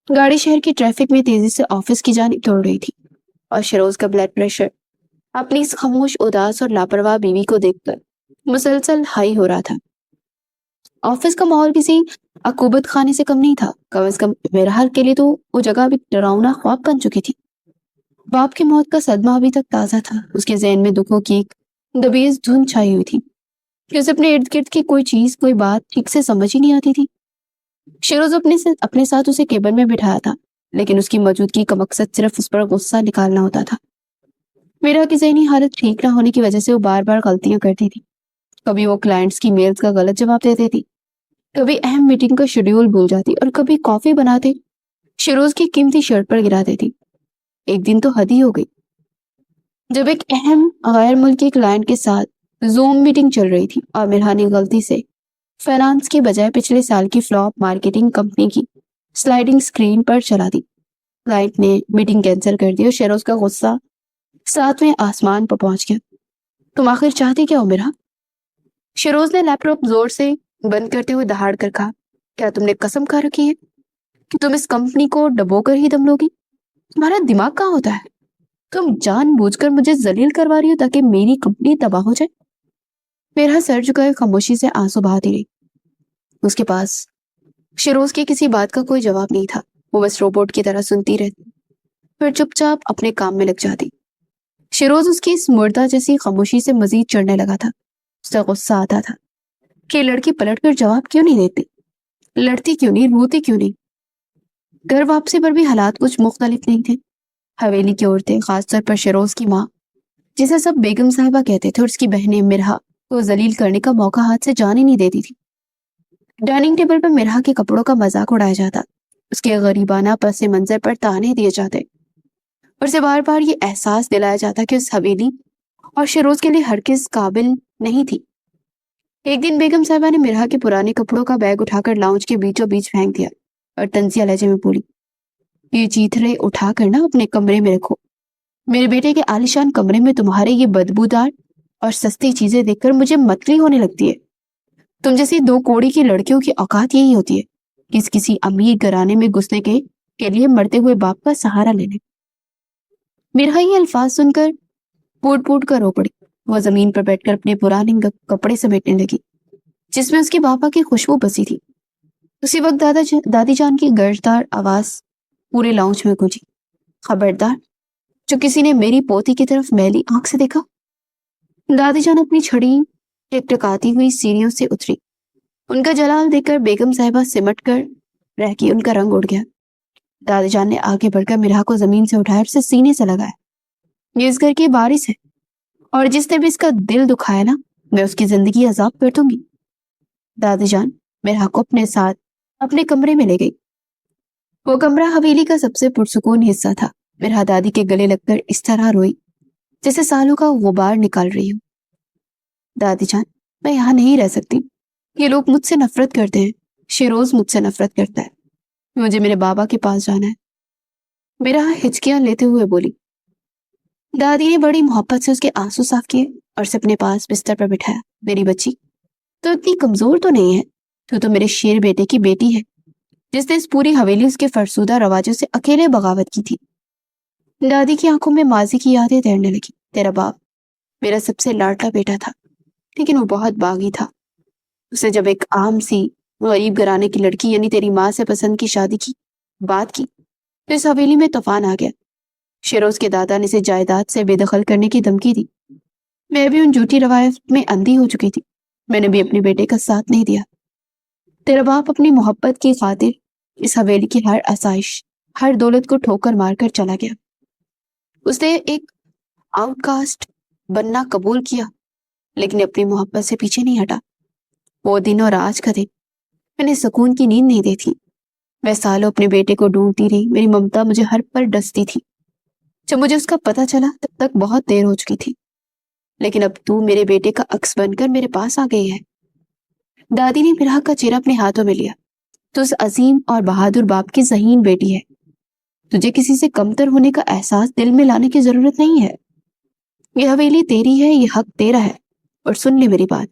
گاڑی شہر کی ٹریفک میں تیزی سے آفس کی جانب دوڑ رہی تھی، اور شیروز کا بلڈ پریشر اپنی اس خاموش، اداس اور لاپرواہ بیوی کو دیکھ کر مسلسل ہائی ہو رہا تھا۔ آفس کا ماحول کسی عقوبت خانے سے کم نہیں تھا، کم از کم بہرحال کے لیے تو وہ جگہ بھی ڈراؤنا خواب بن چکی تھی۔ باپ کی موت کا صدمہ ابھی تک تازہ تھا، اس کے ذہن میں دکھوں کی ایک دبیز دھند چھائی ہوئی تھی کہ اسے اپنے ارد گرد کی کوئی چیز، کوئی بات ٹھیک سے سمجھ ہی نہیں آتی تھی۔ شیروز اپنے ساتھ اسے کیبن میں بٹھایا تھا، لیکن اس کی موجودگی کا مقصد صرف اس پر غصہ نکالنا ہوتا تھا۔ میرا کی ذہنی حالت ٹھیک نہ ہونے کی وجہ سے وہ بار بار غلطیاں کرتی تھی۔ کبھی وہ کلائنٹس کی میلز کا غلط جواب دیتی تھی، کبھی اہم میٹنگ کا شیڈیول بھول جاتی، اور کبھی کافی بناتے شیروز کی قیمتی شرٹ پر گرا دیتی۔ ایک دن تو حد ہی ہو گئی، جب ایک اہم غیر ملکی کلائنٹ کے ساتھ زوم میٹنگ چل رہی تھی اور مرحا نے غلطی سے فائنانس کی بجائے پچھلے سال کی فلاپ مارکیٹنگ کمپنی کی سلائیڈنگ سکرین پر چلا دی۔ کلائنٹ نے میٹنگ کینسل کر دی اور شیروز کا غصہ ساتویں آسمان پر پہنچ گیا۔ تم آخر چاہتی کیا ہو مرحا؟ شیروز نے لیپ ٹاپ زور سے بند کرتے ہوئے دہاڑ کر کہا، کیا تم نے قسم کھا رکھی ہے کہ تم اس کمپنی کو ڈبو کر ہی دم لوگی؟ تمہارا دماغ کہاں ہوتا ہے؟ تم جان بوجھ کر مجھے ذلیل کروا رہی ہو تاکہ میری کمپنی تباہ ہو جائے۔ میرا سر جھکائے خاموشی سے آنسو بہاتی رہی۔ اس کے پاس شیروز کی کسی بات کا کوئی جواب نہیں تھا، وہ بس روبوٹ کی طرح سنتی رہتی، پھر چپ چاپ اپنے کام میں لگ جاتی۔ شیروز اس کی اس مردہ جیسی خاموشی سے مزید چڑھنے لگا تھا۔ اسے غصہ آتا تھا کہ لڑکی پلٹ کر جواب کیوں نہیں دیتی، لڑتی کیوں نہیں، روتی کیوں نہیں۔ گھر واپسی پر بھی حالات کچھ مختلف نہیں تھے۔ حویلی کی عورتیں، خاص طور پر شیروز کی ماں، جسے سب بیگم صاحبہ کہتے تھے، اور اس کی بہنیں مرحا کو ذلیل کرنے کا موقع ہاتھ سے جانے نہیں دیتی تھی۔ ڈائننگ ٹیبل پر مرحا کے کپڑوں کا مذاق اڑایا جاتا، اس کے غریبانہ پس منظر پر تانے دیے جاتے، اور اسے بار بار یہ احساس دلایا جاتا کہ اس حویلی اور شیروز کے لیے ہرگز قابل نہیں تھی۔ ایک دن بیگم صاحبہ نے مرحا کے پرانے کپڑوں کا بیگ اٹھا کر لاؤنج کے بیچوں بیچ پھینک دیا اور طنزیہ لہجے میں بولی، یہ چیتھڑے اٹھا کر نا اپنے کمرے میں رکھو۔ میرے بیٹے کے عالیشان کمرے میں تمہارے یہ بدبودار اور سستی چیزیں دیکھ کر مجھے متلی ہونے لگتی ہے۔ تم جیسی دو کوڑی کی لڑکیوں کی اوقات یہی ہوتی ہے، کسی امیر گھرانے میں گھسنے کے لیے مرتے ہوئے باپ کا سہارا لینے۔ مرحا یہ الفاظ سن کر پوٹ پوٹ کر رو پڑی۔ وہ زمین پر بیٹھ کر اپنے پرانے کپڑے سمیٹنے لگی، جس میں اس کے پاپا کی خوشبو بسی تھی۔ اسی وقت دادی جان کی گرجدار آواز پورے لاؤنج میں گونجی، خبردار، جو کسی نے میری پوتی کی طرف میلی آنکھ سے دیکھا۔ دادی جان اپنی چھڑی ٹکٹکاتی ہوئی سیڑھیوں سے اتری۔ ان کا جلال دیکھ کر بیگم صاحبہ سمٹ کر رہ گئی، ان کا رنگ اڑ گیا۔ دادی جان نے آگے بڑھ کر مرحا کو زمین سے اٹھایا اور اسے سینے سے لگایا۔ یہ اس گھر کی وارث ہے، اور جس نے بھی اس کا دل دکھایا نا، میں اس کی زندگی عذاب کر دوں گی۔ دادی جان مرحا کو اپنے ساتھ اپنے کمرے میں لے گئی۔ وہ کمرہ حویلی کا سب سے پرسکون حصہ تھا۔ مرحا دادی کے گلے لگ کر اس طرح روئی جیسے سالوں کا غبار نکال رہی ہوں۔ دادی جان، میں یہاں نہیں رہ سکتی، یہ لوگ مجھ سے نفرت کرتے ہیں، شیروز مجھ سے نفرت کرتا ہے، مجھے میرے بابا کے پاس جانا ہے، مرحا ہچکیاں لیتے ہوئے بولی۔ دادی نے بڑی محبت سے اس کے آنسو صاف کیے اور اسے اپنے پاس بستر پر بٹھایا۔ میری بچی، تو اتنی کمزور تو نہیں ہے، تو میرے شیر بیٹے کی بیٹی ہے، جس نے اس پوری حویلی اس کے فرسودہ رواجوں سے اکیلے بغاوت کی تھی۔ دادی کی آنکھوں میں ماضی کی یادیں تیرنے لگی۔ تیرا باپ میرا سب سے لاڈلا بیٹا تھا، لیکن وہ بہت باغی تھا۔ اسے جب ایک عام سی غریب گھرانے کی لڑکی یعنی تیری ماں سے پسند کی شادی کی بات کی تو اس حویلی میں طوفان آ گیا۔ شیروز کے دادا نے اسے جائیداد سے بے دخل کرنے کی دھمکی دی۔ میں بھی ان جھوٹی روایت میں اندھی ہو چکی تھی، میں نے بھی اپنے بیٹے کا ساتھ نہیں دیا۔ تیرا باپ اپنی محبت کی خاطر اس حویلی کی ہر آسائش، ہر دولت کو ٹھوکر مار کر چلا گیا۔ اس نے ایک آؤٹ کاسٹ بننا قبول کیا، لیکن اپنی محبت سے پیچھے نہیں ہٹا۔ وہ دن اور آج کا دن میں نے سکون کی نیند نہیں دیتی۔ میں سالوں اپنے بیٹے کو ڈھونڈتی رہی، میری ممتا مجھے ہر پل ڈستی تھی۔ جب مجھے اس کا پتہ چلا تب تک بہت دیر ہو چکی تھی، لیکن اب تو میرے بیٹے کا عکس بن کر میرے پاس آ گئی ہے۔ دادی نے مرحا کا چہرہ اپنے ہاتھوں میں لیا۔ تو اس عظیم اور بہادر باپ کی ذہین بیٹی ہے، تجھے کسی سے کمتر ہونے کا احساس دل میں لانے کی ضرورت نہیں ہے۔ یہ حویلی تیری ہے، یہ حق تیرا ہے۔ اور سن لے میری بات،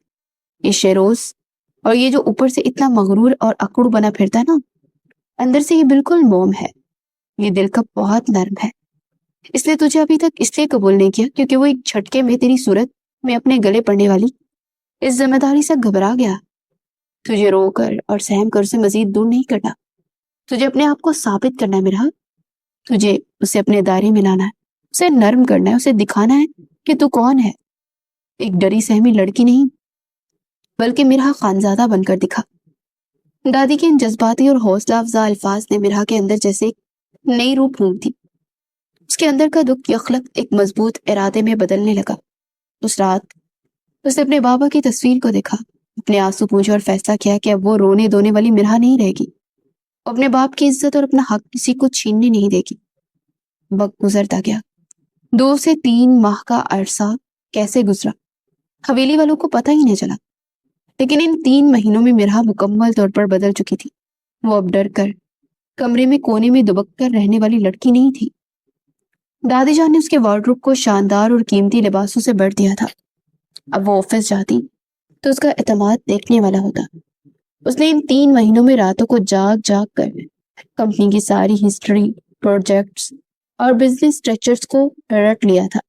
یہ شیروز اور یہ جو اوپر سے اتنا مغرور اور اکڑ بنا پھرتا ہے نا، اندر سے یہ بالکل موم ہے، یہ دل کا بہت نرم ہے۔ اس لیے تجھے ابھی تک اس لیے قبول نہیں کیا کیونکہ وہ ایک جھٹکے میں تیری صورت میں اپنے گلے پڑنے والی اس ذمہ داری سے گھبرا گیا۔ تجھے رو کر اور سہم کر اسے مزید دور نہیں کرنا۔ تجھے اپنے آپ کو ثابت کرنا ہے میرا، تجھے اسے اپنے دائرے میں لانا ہے، اسے نرم کرنا ہے، اسے دکھانا ہے کہ تو کون ہے، ایک ڈری سہمی لڑکی نہیں بلکہ مرحا خانزادہ بن کر دکھا۔ دادی کے ان جذباتی اور حوصلہ افزا الفاظ نے مرحا کے اندر جیسے ایک نئی روح پھونک دی۔ اس کے اندر کا دکھ یخلق ایک مضبوط ارادے میں بدلنے لگا۔ اس رات اس نے اپنے بابا کی تصویر کو دیکھا، اپنے آنسو پوچھے اور فیصلہ کیا کہ اب وہ رونے دھونے والی مرحا نہیں رہے گی، اپنے باپ کی عزت اور اپنا حق کسی کو چھیننے نہیں دے گی۔ وقت گزرتا گیا، 2 سے 3 ماہ کا عرصہ کیسے گزرا حویلی والوں کو پتہ ہی نہیں چلا، لیکن ان 3 مہینوں میں مرحا مکمل طور پر بدل چکی تھی۔ وہ اب ڈر کر کمرے میں کونے میں دبک کر رہنے والی لڑکی نہیں تھی۔ دادی جان نے اس کے وارڈروب کو شاندار اور قیمتی لباسوں سے بھر دیا تھا۔ اب وہ آفس جاتی تو اس کا اعتماد دیکھنے والا ہوتا۔ اس نے ان 3 مہینوں میں راتوں کو جاگ جاگ کر کمپنی کی ساری ہسٹری، پروجیکٹس اور بزنس اسٹرکچرز کو رٹ لیا تھا۔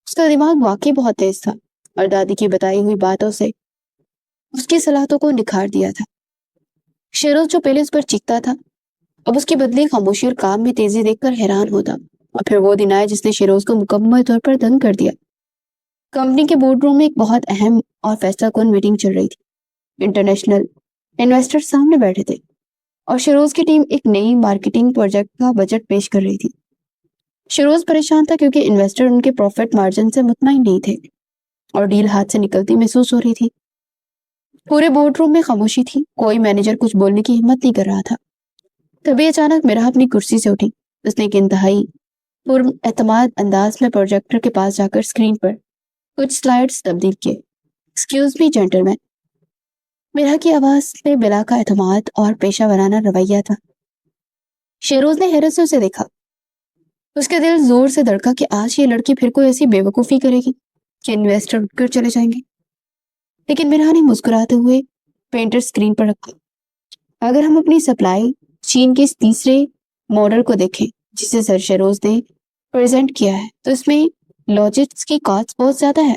اس کا دماغ واقعی بہت تیز تھا اور دادی کی بتائی ہوئی باتوں سے اس کی صلاحیتوں کو نکھار دیا تھا۔ شیروز جو پہلے اس پر چیختا تھا، اب اس کی بدلی خاموشی اور کام میں تیزی دیکھ کر حیران ہوتا۔ اور پھر وہ دن آیا جس نے شیروز کو مکمل طور پر دنگ کر دیا۔ کمپنی کے بورڈ روم میں ایک بہت اہم اور فیصلہ کن میٹنگ چل رہی تھی۔ انٹرنیشنل انویسٹر سامنے بیٹھے تھے اور شیروز کی ٹیم ایک نئی مارکیٹنگ پروجیکٹ کا بجٹ پیش کر رہی تھی۔ شیروز پریشان تھا کیونکہ انویسٹر ان کے پروفٹ مارجن سے مطمئن نہیں تھے اور ڈیل ہاتھ سے نکلتی محسوس ہو رہی تھی۔ پورے بورڈ روم میں خاموشی تھی، کوئی مینیجر کچھ بولنے کی ہمت نہیں کر رہا تھا۔ تبھی اچانک مرحا اپنی کرسی سے اٹھی۔ اس نے ایک انتہائی پر اعتماد انداز میں پروجیکٹر کے پاس جا کر اسکرین پر کچھ سلائیڈز تبدیل کیے۔ Excuse me gentleman. مرحا کی آواز میں بلا کا اعتماد اور پیشہ ورانہ رویہ تھا۔ شیروز نے حیرت سے اسے دیکھا۔ اس کا دل زور سے دھڑکا کہ آج یہ لڑکی پھر کوئی ایسی بے وقوفی کرے گی کہ انویسٹر اٹھ کر چلے جائیں گے۔ لیکن مرحا نے مسکراتے ہوئے پینٹر اسکرین پر رکھا۔ اگر ہم اپنی سپلائی چین کے اس تیسرے ماڈل کو دیکھیں جسے سر شیروز نے پریزنٹ کیا ہے تو اس میں لاجسٹکس کی کاسٹ بہت زیادہ ہے،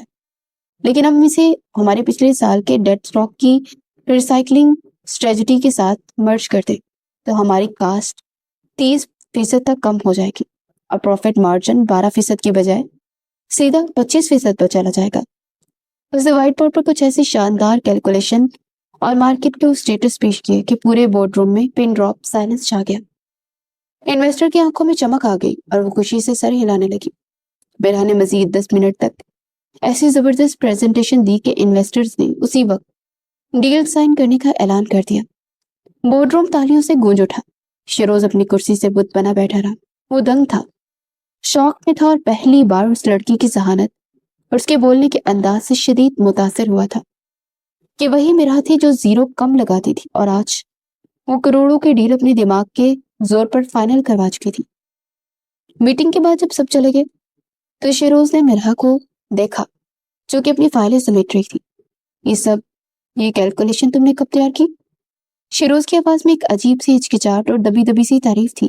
لیکن ہم اسے ہمارے پچھلے سال کے ڈیڈ اسٹاک کی ریسائکلنگ اسٹریٹجی کے ساتھ مرج کر دیں تو ہماری کاسٹ 30% تک کم ہو جائے گی اور پروفٹ مارجن 12% کے بجائے سیدھا 25% پر چلا جائے گا۔ اس نے وائٹ بورڈ پر کچھ ایسی شاندار کیلکولیشن اور مارکیٹ کے اسٹیٹس پیش کیے کہ پورے بورڈ روم میں پن ڈراپ سائلنس چھا گیا۔ انویسٹر کی آنکھوں میں چمک آ گئی اور وہ خوشی سے سر ہلانے لگی۔ مرحا نے مزید 10 منٹ تک ایسی زبردست پریزنٹیشن دی کہ انویسٹرز نے اسی وقت ڈیل سائن کرنے کا اعلان کر دیا۔ بورڈ روم تالیوں سے گونج اٹھا۔ شیروز اپنی کرسی سے بت بنا بیٹھا رہا۔ وہ دنگ تھا، شوق میں تھا اور پہلی بار اس لڑکی کی ذہانت اور اس کے بولنے کے انداز سے شدید متاثر ہوا تھا کہ وہی مرحا تھی جو زیرو کم لگاتی تھی اور آج وہ کروڑوں کے ڈیل اپنے دماغ کے زور پر فائنل کروا چکی تھی۔ میٹنگ کے بعد جب سب چلے گئے تو شیروز نے مرحا کو دیکھا جو کہ اپنی فائلیں سمیٹ رہی تھی۔ یہ کیلکولیشن تم نے کب تیار کی؟ شیروز کی آواز میں ایک عجیب سی ہچکچاہٹ اور دبی دبی سی تعریف تھی۔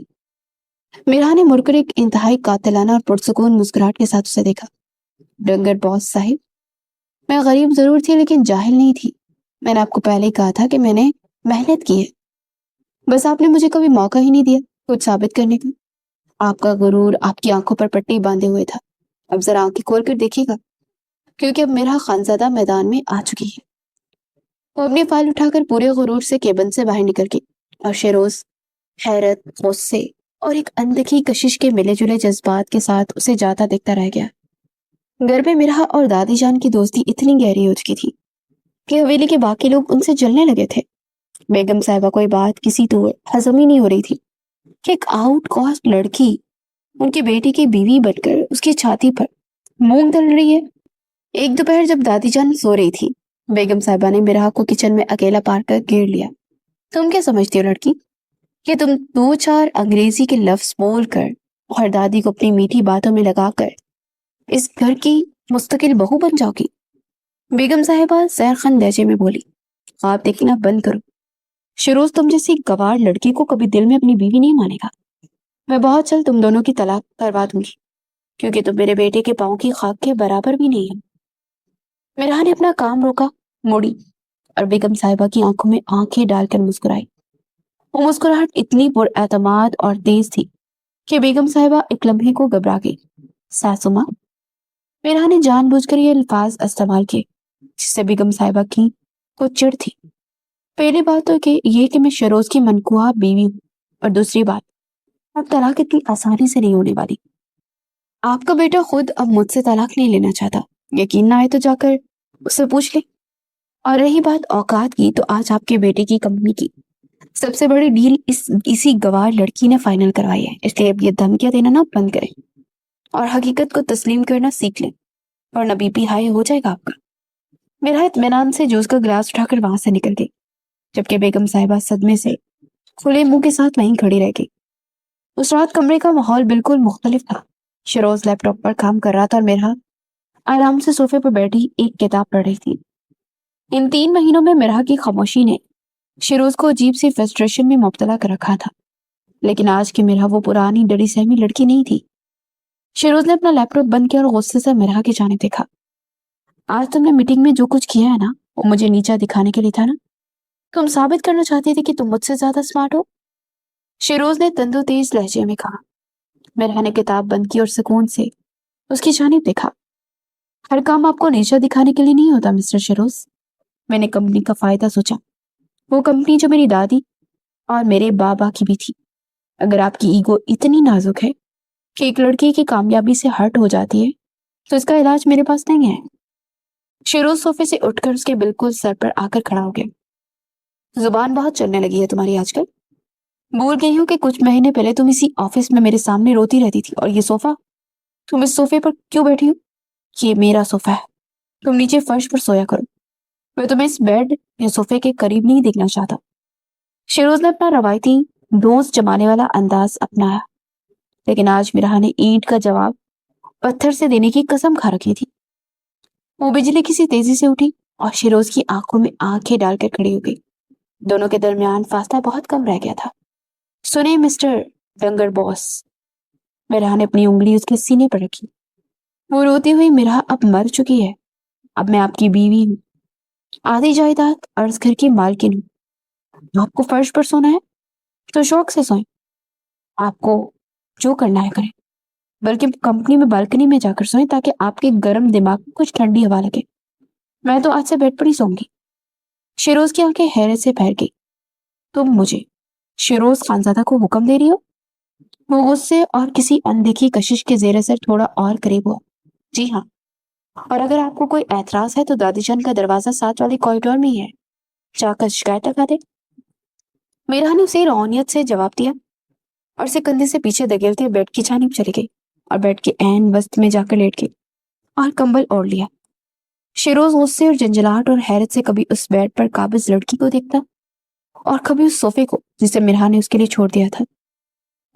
مرحا نے مڑ کر ایک انتہائی قاتلانہ اور پرسکون مسکراہٹ کے ساتھ اسے دیکھا۔ ڈنگر باس صاحب، میں غریب ضرور تھی لیکن جاہل نہیں تھی۔ میں نے آپ کو پہلے ہی کہا تھا کہ میں نے محنت کی ہے، بس آپ نے مجھے کبھی موقع ہی نہیں دیا کچھ ثابت کرنے کا۔ آپ کا غرور آپ کی آنکھوں پر پٹی باندھے ہوئے تھا۔ اب ذرا آنکھیں کھول کر دیکھیے گا کیونکہ اب میرا خانزادہ میدان میں آ چکی ہے۔ وہ اپنی فائل اٹھا کر پورے غرور سے کیبن سے باہر نکل گئی اور شیروز حیرت، غصے اور ایک اندکی کشش کے ملے جلے جذبات کے ساتھ اسے جاتا دیکھتا رہ گیا۔ گھر میں مرحا اور دادی جان کی دوستی اتنی گہری ہو چکی تھی کہ حویلی کے باقی لوگ ان سے جلنے لگے تھے۔ بیگم صاحبہ کو یہ بات کسی طور ہضم ہی نہیں ہو رہی تھی کہ ایک آؤٹ کاسٹ لڑکی ان کے بیٹے کی بیوی بن کر اس کی چھاتی پر مونگ دل رہی ہے۔ ایک دوپہر جب دادی جان سو رہی تھی، بیگم صاحبہ نے میرا کو کچن میں اکیلا پار کر گھیر لیا۔ تم کیا سمجھتی ہو لڑکی کہ تم دو چار انگریزی کے لفظ بول کر اور دادی کو اپنی میٹھی باتوں میں لگا کر اس گھر کی مستقل بہو بن جاؤ گی؟ بیگم صاحبہ سحرخند لہجے میں بولی، خواب دیکھنا بند کرو۔ شروز تم جیسی گوار لڑکی کو کبھی دل میں اپنی بیوی نہیں مانے گا۔ میں بہت جلد تم دونوں کی طلاق کروا دوں گی، کیونکہ تم میرے بیٹے کے پاؤں کی خاک کے برابر بھی نہیں ہے۔ میرا نے اپنا کام روکا، مڑی اور بیگم صاحبہ کی آنکھوں میں آنکھیں ڈال کر مسکرائی۔ وہ مسکراہٹ اتنی پر اعتماد اور تیز تھی کہ بیگم صاحبہ ایک لمحے کو گھبرا گئی۔ ساسو ماں، میرا نے جان بوجھ کر یہ الفاظ استعمال کیے جس سے بیگم صاحبہ کی کو چڑ تھی۔ پہلی بات تو یہ کہ میں شروز کی منقوہ بیوی ہوں، اور دوسری بات، اب طلاق اتنی آسانی سے نہیں ہونے والی۔ آپ کا بیٹا خود اب مجھ سے طلاق نہیں لینا چاہتا، یقین نہ آئے تو جا کر اس سے پوچھ لے۔ اور رہی بات اوقات کی، تو آج آپ کے بیٹے کی کمپنی کی سب سے بڑی ڈیل اسی گوار لڑکی نے فائنل کروائی ہے، اس لیے اب یہ دھمکیاں دینا نہ بند کریں اور حقیقت کو تسلیم کرنا سیکھ لیں، ورنہ بی پی ہائی ہو جائے گا آپ کا۔ میرا اطمینان سے جوس کا گلاس اٹھا کر وہاں سے نکل گئی، جبکہ بیگم صاحبہ صدمے سے کھلے منہ کے ساتھ وہیں کھڑی رہ گئی۔ اس رات کمرے کا ماحول بالکل مختلف تھا۔ شروز لیپ ٹاپ پر کام کر رہا تھا اور میرا آرام سے صوفے پر بیٹھی ایک کتاب پڑھ رہی تھی۔ ان 3 مہینوں میں میرا کی خاموشی نے شروز کو عجیب سی فرسٹریشن میں مبتلا کر رکھا تھا، لیکن آج کی میرا وہ پرانی ڈری سہمی لڑکی نہیں تھی۔ شروز نے اپنا لیپ ٹاپ بند کیا اور غصے سے میرا کی جانب دیکھا۔ آج تم نے میٹنگ میں جو کچھ کیا ہے نا، وہ مجھے نیچا دکھانے کے لیے تھا نا؟ تم ثابت کرنا چاہتی تھی کہ تم مجھ سے زیادہ سمارٹ ہو؟ شروز نے تندو تیز لہجے میں کہا۔ میرا نے کتاب بند کی اور سکون سے اس کی جانب دیکھا۔ ہر کام آپ کو نیچا دکھانے کے لیے نہیں ہوتا مسٹر شروز۔ میں نے کمپنی کا فائدہ سوچا، وہ کمپنی جو میری دادی اور میرے بابا کی بھی تھی۔ اگر آپ کی ایگو اتنی نازک ہے کہ ایک لڑکی کی کامیابی سے ہرٹ ہو جاتی ہے، تو اس کا علاج میرے پاس نہیں ہے۔ شروز صوفے سے اٹھ کر اس کے بالکل سر پر آ کر کھڑا ہو گیا۔ زبان بہت چلنے لگی ہے تمہاری آج کل۔ بھول گئی ہوں کہ کچھ مہینے پہلے تم اسی آفس میں میرے سامنے روتی رہتی تھی، اور یہ صوفہ، تم اس صوفے پر کیوں بیٹھی ہو؟ یہ میرا صوفہ ہے، تم نیچے فرش پر سویا کرو۔ میں تمہیں اس بیڈ یا صوفے کے قریب نہیں دیکھنا چاہتا۔ شروز نے اپنا روایتی ڈونس جمانے والا انداز اپنایا، لیکن آج میرا نے اینٹ کا جواب پتھر سے دینے کی قسم کھا رکھی تھی۔ وہ بجلی کسی تیزی سے اٹھی اور شروز کی آنکھوں میں آنکھیں ڈال کر کھڑی ہو گئی۔ دونوں کے درمیان فاصلہ بہت کم رہ گیا تھا۔ سنیں مسٹر ڈنگر باس، میرا نے اپنی انگلی اس کے سینے پر رکھی۔ وہ روتی ہوئی، میرا اب مر چکی ہے، اب میں آپ کی بیوی ہوں، آدھی جائیداد ارض گھر کی مالکن ہوں۔ آپ کو فرش پر سونا ہے تو شوق سے سوئیں، آپ کو جو کرنا ہے کریں، بلکہ کمپنی میں بالکنی میں جا کر سوئیں تاکہ آپ کے گرم دماغ میں کچھ ٹھنڈی ہوا لگے۔ میں تو آج سے بیڈ پر ہی سوں گی۔ شیروز کی آنکھیں حیرت سے پھیر گئی۔ تم مجھے شیروز خانزادہ کو حکم دے رہی ہو؟ وہ غصے اور کسی اندیکھی کشش کے زیر اثر تھوڑا اور قریب ہوا۔ جی ہاں، اور اگر آپ کو کوئی اعتراض ہے تو دادی جان کا دروازہ 7 والے کوریڈور میں ہی ہے، جا کر شکایت لگا دے۔ میرا نے اسے روانیت سے جواب دیا اور اسے کندھے سے پیچھے دھکیلتے بیڈ کی جانب چلی گئی اور بیڈ کے عین وسط میں جا کر لیٹ گئی اور کمبل اوڑھ لیا۔ شیروز غصے اور جنجلاہٹ اور حیرت سے کبھی اس بیڈ پر قابض لڑکی کو دیکھتا اور کبھی اس صوفے کو جسے میرا نے اس کے لیے چھوڑ دیا تھا۔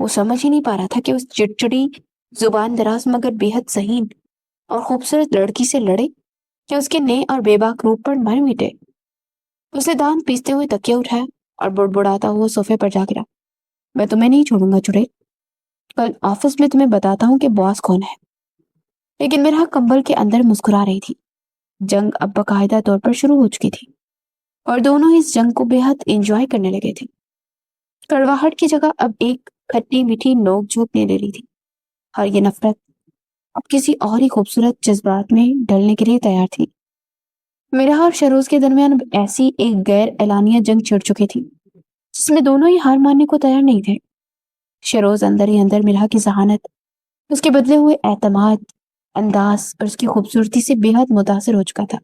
وہ سمجھ ہی نہیں پا رہا تھا کہ اس چڑچڑی زبان دراز مگر بے حد ذہین اور خوبصورت لڑکی سے لڑے کہ اس کے نئے اور بے باک روپ پر مر مٹے۔ اسے دانت پیستے ہوئے تکیہ اٹھایا اور بڑبڑاتا ہوا صوفے پر جا گرا۔ میں تمہیں نہیں چھوڑوں گا چڑیل، کل آفس میں تمہیں بتاتا ہوں کہ باس کون ہے۔ لیکن میرا کمبل کے اندر مسکرا رہی تھی۔ جنگ اب باقاعدہ طور پر شروع ہو چکی تھی اور دونوں اس جنگ کو بے حد انجوائے کرنے لگے تھے۔ کڑواہٹ کی جگہ اب ایک کھٹی میٹھی نوک جھوک لے رہی تھی، اور یہ نفرت اب کسی اور ہی خوبصورت جذبات میں ڈلنے کے لیے تیار تھی۔ میرا اور شروز کے درمیان اب ایسی ایک غیر اعلانیہ جنگ چھڑ چکی تھی جس میں دونوں ہی ہار ماننے کو تیار نہیں تھے۔ شروز اندر ہی اندر میرا کی ذہانت، اس کے بدلے ہوئے اعتماد، انداز اور اس کی خوبصورتی سے بے حد متاثر ہو چکا تھا۔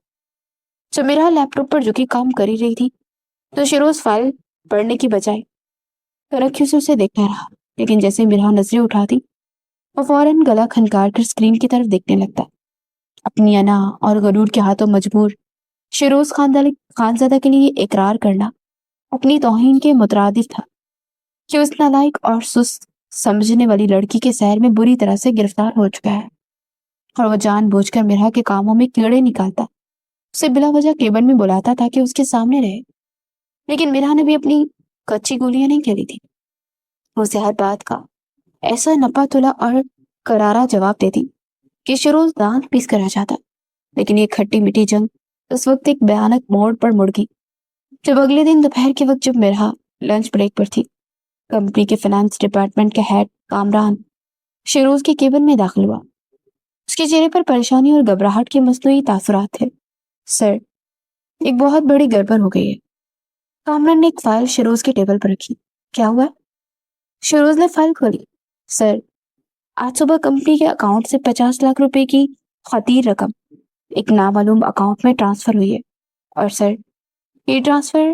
جب میرا لیپ ٹاپ پر جھکی کام کر ہی رہی تھی تو شیروز فائل پڑھنے کی بجائے ترقی سے اسے دیکھتا رہا، لیکن جیسے مرہا نظریں اٹھاتی وہ فوراً گلا کھنکار کر اسکرین کی طرف دیکھنے لگتا۔ اپنی انا اور غرور کے ہاتھوں مجبور شیروز خانزادہ کے لیے اقرار کرنا اپنی توہین کے مترادف تھا کہ اس نالائق اور سست سمجھنے والی لڑکی کے سیر میں بری طرح سے گرفتار ہو چکا ہے، اور وہ جان بوجھ کر مرہا کے کاموں میں کیڑے نکالتا، اسے بلا وجہ کیبن میں بلاتا تھا کہ اس کے سامنے رہے۔ لیکن مرہا نے بھی اپنی کچی گولیاں نہیں کھیلی تھی، اسے ہر بات کا ایسا نپا تلا اور کرارا جواب دیتی کہ شیروز دانت پیس کر رہ جاتا۔ لیکن یہ کھٹی میٹھی جنگ اس وقت ایک بھیانک موڑ پر مڑ گئی جب اگلے دن دوپہر کے وقت جب مرہا لنچ بریک پر تھی، کمپنی کے فائنانس ڈپارٹمنٹ کا ہیڈ کامران شیروز کے کیبن میں داخل ہوا۔ اس کے چہرے پر پریشانی اور گھبراہٹ کے مصنوعی تاثرات تھے۔ سر، ایک بہت بڑی گڑبڑ ہو گئی ہے۔ کامران نے ایک فائل شیروز کے ٹیبل پر رکھی۔ کیا ہوا؟ شیروز نے فائل کھولی۔ سر، آج صبح کمپنی کے اکاؤنٹ سے 50 لاکھ روپے کی خطیر رقم ایک نامعلوم اکاؤنٹ میں ٹرانسفر ہوئی ہے، اور سر یہ ٹرانسفر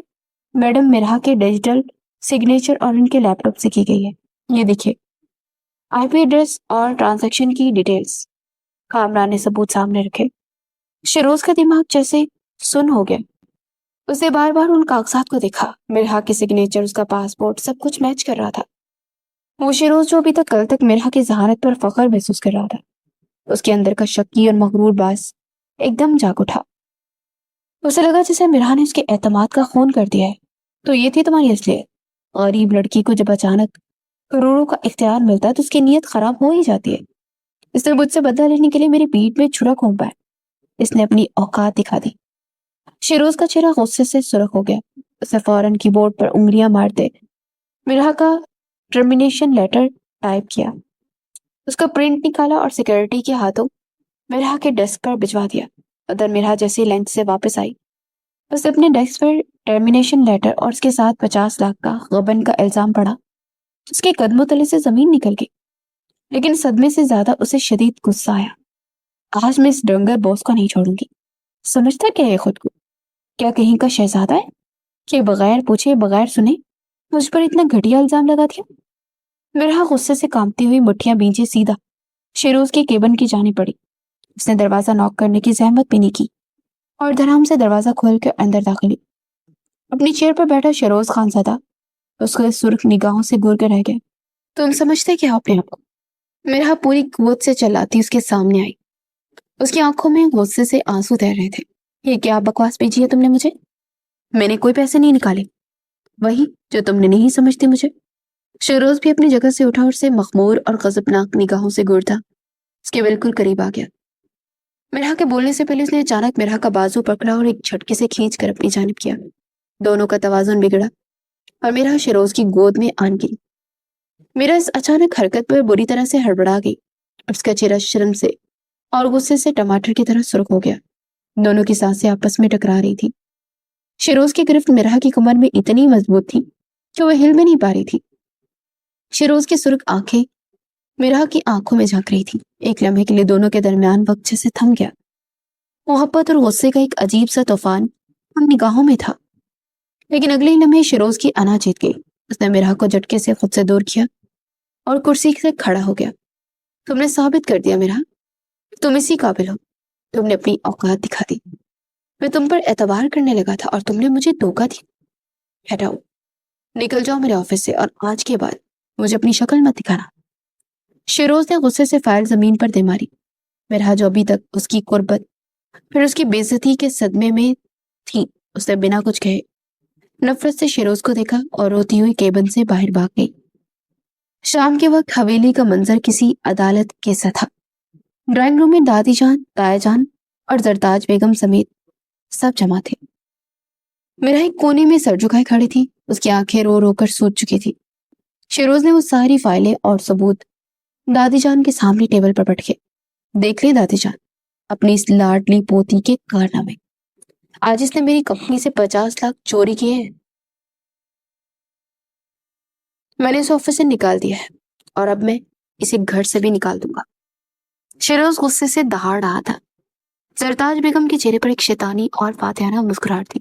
میڈم مرہا کے ڈیجیٹل سگنیچر اور ان کے لیپ ٹاپ سے کی گئی ہے۔ یہ دیکھیے، آئی پی ایڈریس اور ٹرانزیکشن کی ڈیٹیلز۔ کامران نے ثبوت سامنے رکھے۔ شیروز کا دماغ جیسے سن ہو گیا۔ اسے بار بار ان کاغذات کو دیکھا۔ مرہا کے سگنیچر، اس کا پاسپورٹ، سب کچھ میچ کر رہا تھا۔ وہ شیروز جو ابھی تک کل تک مرہا کی ذہانت پر فخر محسوس کر رہا تھا، اس کے اندر کا شکی اور مغرور باز ایک دم جاگ اٹھا۔ اسے لگا جیسے مرہا نے اس کے اعتماد کا خون کر دیا ہے۔ تو یہ تھی تمہاری اصلیت؟ غریب لڑکی کو جب اچانک کروڑوں کا اختیار ملتا ہے تو اس کی نیت خراب ہو ہی جاتی ہے۔ اس نے مجھ سے بدلہ لینے کے لیے میری پیٹھ میں چھرا گھونپا ہے۔ اس نے اپنی اوقات دکھا دی۔ شیروز کا چہرہ غصے سے سرخ ہو گیا۔ اسے فوراً کی بورڈ پر انگلیاں مارتے مرہا کا ٹرمینیشن لیٹر ٹائپ کیا، اس کا پرنٹ نکالا اور سیکورٹی کے ہاتھوں مرہا کے ڈیسک پر بھجوا دیا۔ ادھر مرہا جیسے لنچ سے واپس آئی، اس نے اپنے ڈیسک پر ٹرمینیشن لیٹر اور اس کے ساتھ 50 لاکھ کا غبن کا الزام پڑھا۔ اس کے قدموں تلے سے زمین نکل گئی، لیکن صدمے سے زیادہ اسے شدید غصہ آیا۔ آج میں اس ڈنگر باس کو نہیں چھوڑوں گی۔ سمجھتا کیا ہے خود کو؟ کیا کہیں کا شہزادہ ہے کہ بغیر پوچھے بغیر سنے مجھ پر اتنا گھٹیا الزام لگا دیا؟ مرہا غصے سے کانپتی ہوئی مٹھیاں بھیجے سیدھا شیروز کے کیبن کی جانب بڑھی۔ اس نے دروازہ ناک کرنے کی زحمت بھی نہیں کی اور دھڑام سے دروازہ کھول کر اندر داخل ہوئی۔ اپنی چیئر پر بیٹھا شیروز خانزادہ اس کو سرخ نگاہوں سے گور کر رہ گیا۔ تم سمجھتے کیا اپنے آپ کو؟ مرہا پوری قوت سے چلاتی اس کے سامنے آئی۔ اس کی آنکھوں میں غصے سے آنسو تیر رہے تھے۔ یہ کیا بکواس بھیجی ہے تم نے مجھے؟ میں نے کوئی پیسے نہیں نکالے، وہی جو تم نے نہیں سمجھتی مجھے۔ شیروز بھی اپنی جگہ سے اٹھا اور اسے مخمور اور غضبناک نگاہوں سے گورتا اس کے بالکل قریب آ گیا۔ مرہا کے بولنے سے پہلے اس نے اچانک مرہا کا بازو پکڑا اور ایک جھٹکے سے کھینچ کر اپنی جانب کیا۔ دونوں کا توازن بگڑا اور مرہا شیروز کی گود میں آن گری۔ میرا اس اچانک حرکت پر بری طرح سے ہڑبڑا گئی اور اس کا چہرہ شرم سے اور غصے سے ٹماٹر کی طرح سرخ ہو گیا۔ دونوں کی سانسیں آپس میں ٹکرا رہی تھی۔ شیروز کی گرفت مرہا کی کمر میں اتنی مضبوط تھی کہ وہ ہل بھی نہیں پا رہی تھی۔ شیروز کی سرخ آنکھیں مرہا کی آنکھوں میں جھانک رہی تھی۔ ایک لمحے کے لیے دونوں کے درمیان وقت جیسے تھم گیا۔ محبت اور غصے کا ایک عجیب سا طوفان ان نگاہوں میں تھا، لیکن اگلے لمحے شیروز کی انا جیت گئی۔ اس نے مرہا کو جھٹکے سے خود سے دور کیا اور کرسی سے کھڑا ہو گیا۔ تم نے ثابت کر دیا مرہا، تم اسی قابل ہو۔ تم نے اپنی اوقات دکھا دی۔ میں تم پر اعتبار کرنے لگا تھا اور تم نے مجھے دھوکا دیا۔ ہٹاؤ، نکل جاؤ میرے آفس سے، اور آج کے بعد مجھے اپنی شکل مت دکھانا۔ شیروز نے غصے سے فائل زمین پر دے ماری۔ مرہا جو ابھی تک اس کی قربت پھر اس کی بے عزتی کے صدمے میں تھی، اس نے بنا کچھ کہے نفرت سے شیروز کو دیکھا اور روتی ہوئی کیبن سے باہر بھاگ گئی۔ شام کے وقت حویلی کا منظر کسی عدالت کیسا تھا۔ ڈرائنگ روم میں دادی جان، تایا جان اور زرتاج بیگم سمیت سب جمع تھے۔ میرا ایک کونے میں سر جھکائے کھڑی تھی، اس کی آنکھیں رو رو کر سوج چکی تھی۔ شیروز نے وہ ساری فائلیں اور ثبوت دادی جان کے سامنے ٹیبل پر بیٹھ کے دیکھ لیں دادی جان، اپنی اس لاڈلی پوتی کے کارنامے۔ آج اس نے میری کمپنی سے 50 لاکھ چوری کیے ہیں۔ میں نے اس آفس سے نکال دیا ہے اور اب میں اسے گھر سے بھی نکال دوں گا۔ شیروز غصے سے دہاڑ رہا تھا۔ زرتاج بیگم کے چہرے پر ایک شیطانی اور فاتحانہ مسکراہٹ تھی۔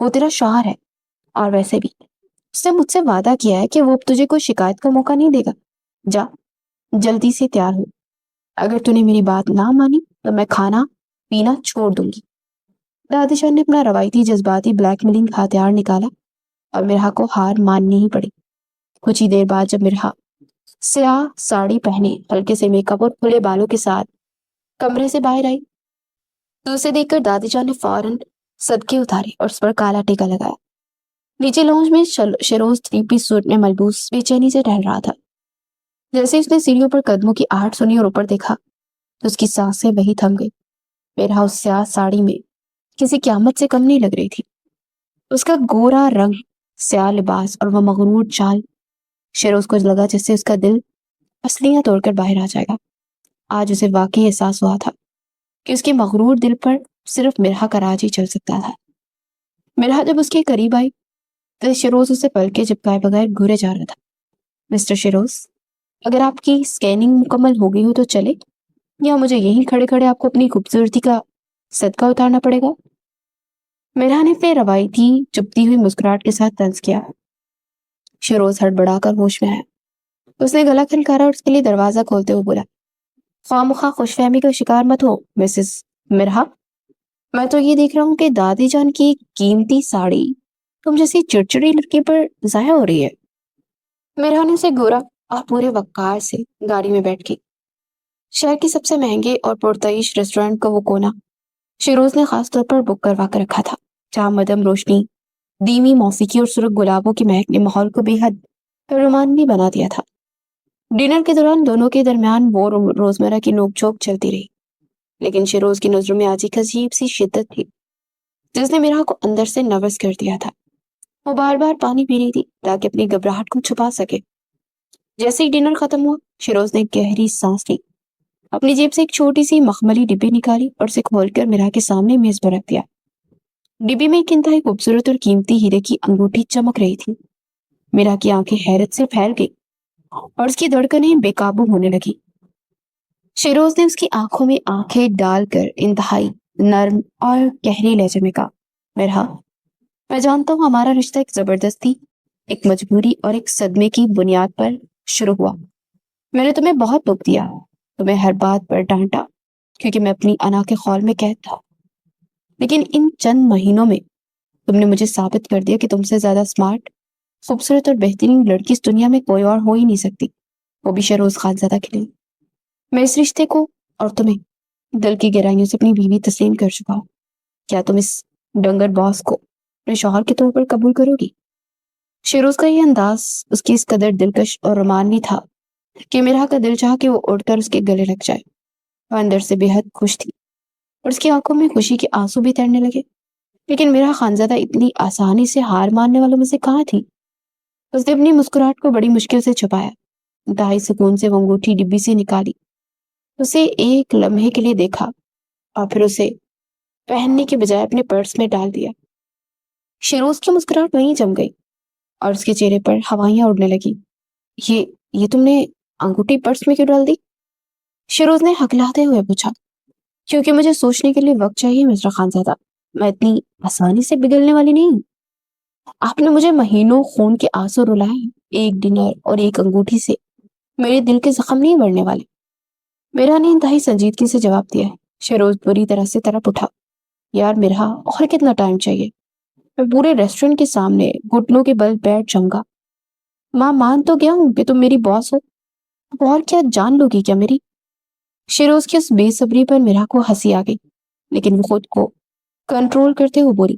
وہ تیرا شوہر ہے، اور ویسے بھی اس نے مجھ سے وعدہ کیا ہے کہ وہ اب تجھے کوئی شکایت کا موقع نہیں دے گا۔ جا، جلدی سے تیار ہو، اگر تو نے میری بات نہ مانی تو میں کھانا پینا چھوڑ دوں گی۔ دادی جان نے اپنا روایتی جذباتی بلیک میلنگ ہتھیار نکالا اور مرحا کو ہار ماننی ہی پڑی۔ کچھ ہی دیر بعد جب مرحا سیاہ ساڑی پہنے، ہلکے سے میک اپ اور کھلے بالوں کے ساتھ کمرے سے باہر آئی تو اسے دیکھ کر دادی جان نے فوراً صدقے اتارے اور اس پر کالا ٹیکا لگایا۔ نیچے لانج میں شیروز 3 پیس سوٹ میں ملبوس بے چینی سے ٹہل رہا تھا۔ جیسے اس نے سیڑھیوں پر قدموں کی آہٹ سنی اور اوپر دیکھا تو اس کی سانسیں وہی تھم گئی۔ میرا اس سیاہ ساڑی میں کسی قیامت سے کم نہیں لگ رہی تھی۔ اس کا گورا رنگ، سیاہ لباس اور وہ مغرور چال، شیروز کو لگا جیسے اس کا دل پسلیاں توڑ کر باہر آ جائے گا۔ آج اسے واقعی احساس ہوا تھا کہ اس کے مغرور دل پر صرف مرحا کا راج ہی چل سکتا تھا۔ مرحا جب اس کے قریب آئی تو شیروز اسے پلکیں جھپکائے بغیر گھورے جا رہا تھا۔ مسٹر شیروز، اگر آپ کی اسکیننگ مکمل ہو گئی ہو تو چلے، یا مجھے یہیں کھڑے کھڑے آپ کو اپنی خوبصورتی کا صدقہ اتارنا پڑے گا؟ مرحا نے اپنے روایتی چپتی ہوئی مسکراہٹ کے ساتھ طنز کیا۔ شیروز ہڑبڑا کر ہوش میں آیا۔ اس نے گلا کھنکارا اور اس کے لیے دروازہ کھولتے ہوئے بولا، خواہ مخواہ خوش فہمی کا شکار مت ہو مسز مرحا، میں تو یہ دیکھ رہا ہوں کہ دادی جان کی قیمتی ساڑی تم جیسی چڑچڑی لڑکی پر ضائع ہو رہی ہے۔ مرحا نے اسے گورا اور پورے وقار سے گاڑی میں بیٹھ گئی۔ شہر کے سب سے مہنگے اور پرتعیش ریسٹورینٹ کا وہ کونا شیروز نے خاص طور پر بک کروا کر رکھا تھا، جہاں مدھم روشنی، دھیمی موسیقی اور سرخ گلابوں کی مہک نے ماحول کو بے حد رومانوی بنا دیا تھا۔ ڈنر کے دوران دونوں کے درمیان وہ روزمرہ کی نوک جھوک چلتی رہی، لیکن شیروز کی نظروں میں آج ایک عجیب سی شدت تھی جس نے مرحا کو اندر سے نروس کر دیا تھا۔ وہ بار بار پانی پی رہی تھی تاکہ اپنی گھبراہٹ کو چھپا سکے۔ جیسے ہی ڈنر ختم ہوا، شیروز نے گہری سانس لی، اپنی جیب سے ایک چھوٹی سی مخملی ڈبی نکالی اور اسے کھول کر مرحا کے سامنے میز پر رکھ دیا۔ ڈبی میں ایک انتہائی خوبصورت اور قیمتی ہیرے کی انگوٹھی چمک رہی تھی۔ مرحا کی آنکھیں حیرت سے پھیل گئی اور اس کی دھڑکنیں بے قابو ہونے لگی۔ شیروز نے اس کی آنکھوں میں آنکھیں ڈال کر انتہائی نرم اور گہری لہجے میں کہا، مرحا، میں جانتا ہوں ہمارا رشتہ ایک زبردستی، ایک مجبوری اور ایک صدمے کی بنیاد پر شروع ہوا۔ میں نے تمہیں بہت دکھ دیا، تمہیں ہر بات پر ڈانٹا کیونکہ میں اپنی انا کے خول میں قید تھا، لیکن ان چند مہینوں میں تم نے مجھے ثابت کر دیا کہ تم سے زیادہ اسمارٹ، خوبصورت اور بہترین لڑکی اس دنیا میں کوئی اور ہو ہی نہیں سکتی، وہ بھی شیروز خانزادہ کے لیے۔ میں اس رشتے کو اور تمہیں دل کی گہرائیوں سے اپنی بیوی تسلیم کر چکا ہوں۔ کیا تم اس ڈنگر باس کو اپنے شوہر کے طور پر قبول کرو گی؟ شیروز کا یہ انداز اس کی اس قدر دلکش اور رومانوی تھا کہ مرحا کا دل چاہا کہ وہ اڑ کر اس کے گلے لگ جائے۔ وہ اندر سے بے حد خوش تھی اور اس کی آنکھوں میں خوشی کے آنسو بھی تیرنے لگے، لیکن مرحا خانزادہ اتنی آسانی سے ہار ماننے والوں میں سے کہاں تھی۔ اس نے اپنی مسکراہٹ کو بڑی مشکل سے چھپایا، انتہائی سکون سے وہ انگوٹھی ڈبی سے نکالی، اسے ایک لمحے کے لیے دیکھا اور پھر اسے پہننے کے بجائے اپنے پرس میں ڈال دیا۔ شیروز کی مسکراہٹ وہیں جم گئی اور اس کے چہرے پر ہوائیاں اڑنے لگی۔ یہ تم نے انگوٹھی پرس میں کیوں ڈال دی؟ شیروز نے ہکلاتے ہوئے پوچھا۔ کیونکہ مجھے سوچنے کے لیے وقت چاہیے مسٹر خانزادہ، میں اتنی آسانی سے پگھلنے والی نہیں ہوں۔ آپ نے مجھے مہینوں خون کے آنسو رلائے، ایک ڈنر اور ایک انگوٹھی سے میرے دل کے زخم نہیں بڑھنے والے۔ مرحا نے انتہائی سنجیدگی سے جواب دیا۔ شیروز بری طرح سے تڑپ اٹھا۔ یار مرحا، اور کتنا ٹائم چاہیے؟ میں پورے ریسٹورنٹ کے سامنے گھٹنوں کے بل بیٹھ جاؤں گا۔ ماں، مان تو گیا ہوں کہ تم میری باس ہو، اب اور کیا جان لو گی کیا میری؟ شیروز کی اس بے صبری پر مرحا کو ہنسی آ گئی، لیکن وہ خود کو کنٹرول کرتے ہوئے بولی،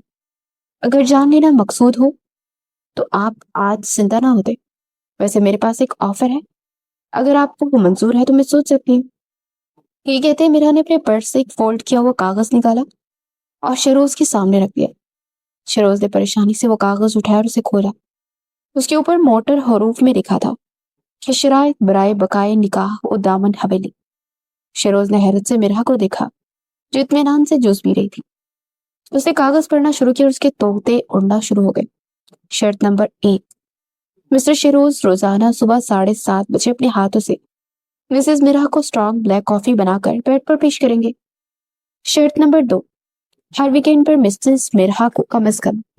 اگر جان لینا مقصود ہو تو آپ آج زندہ نہ ہوتے۔ ویسے میرے پاس ایک آفر ہے، اگر آپ کو وہ منظور ہے تو میں سوچ سکتی ہوں۔ یہ کہتے مرحا نے اپنے پرس سے ایک فولڈ کیا ہوا کاغذ نکالا اور شیروز کے سامنے رکھ دیا۔ شیروز نے پریشانی سے وہ کاغذ اٹھایا اور اسے کھولا۔ اس کے اوپر موٹر حروف میں لکھا تھا کہ شرائط برائے بقائے نکاح و دامن حویلی۔ شیروز نے حیرت سے مرحا کو دیکھا جو اطمینان سے جوس پی رہی تھی۔ اس نے کاغذ پڑھنا شروع کیا اور اس کے طوطے اڑنا شروع ہو گئے۔ شرط نمبر 1، مسٹر شیروز روزانہ صبح 7:30 بجے اپنے ہاتھوں سے مسز مرحا کو اسٹرانگ بلیک کافی بنا کر بیڈ پر پیش کریں گے۔ شرط نمبر 2، ہر ویکینڈ پر مسز مرحا کو کم از کم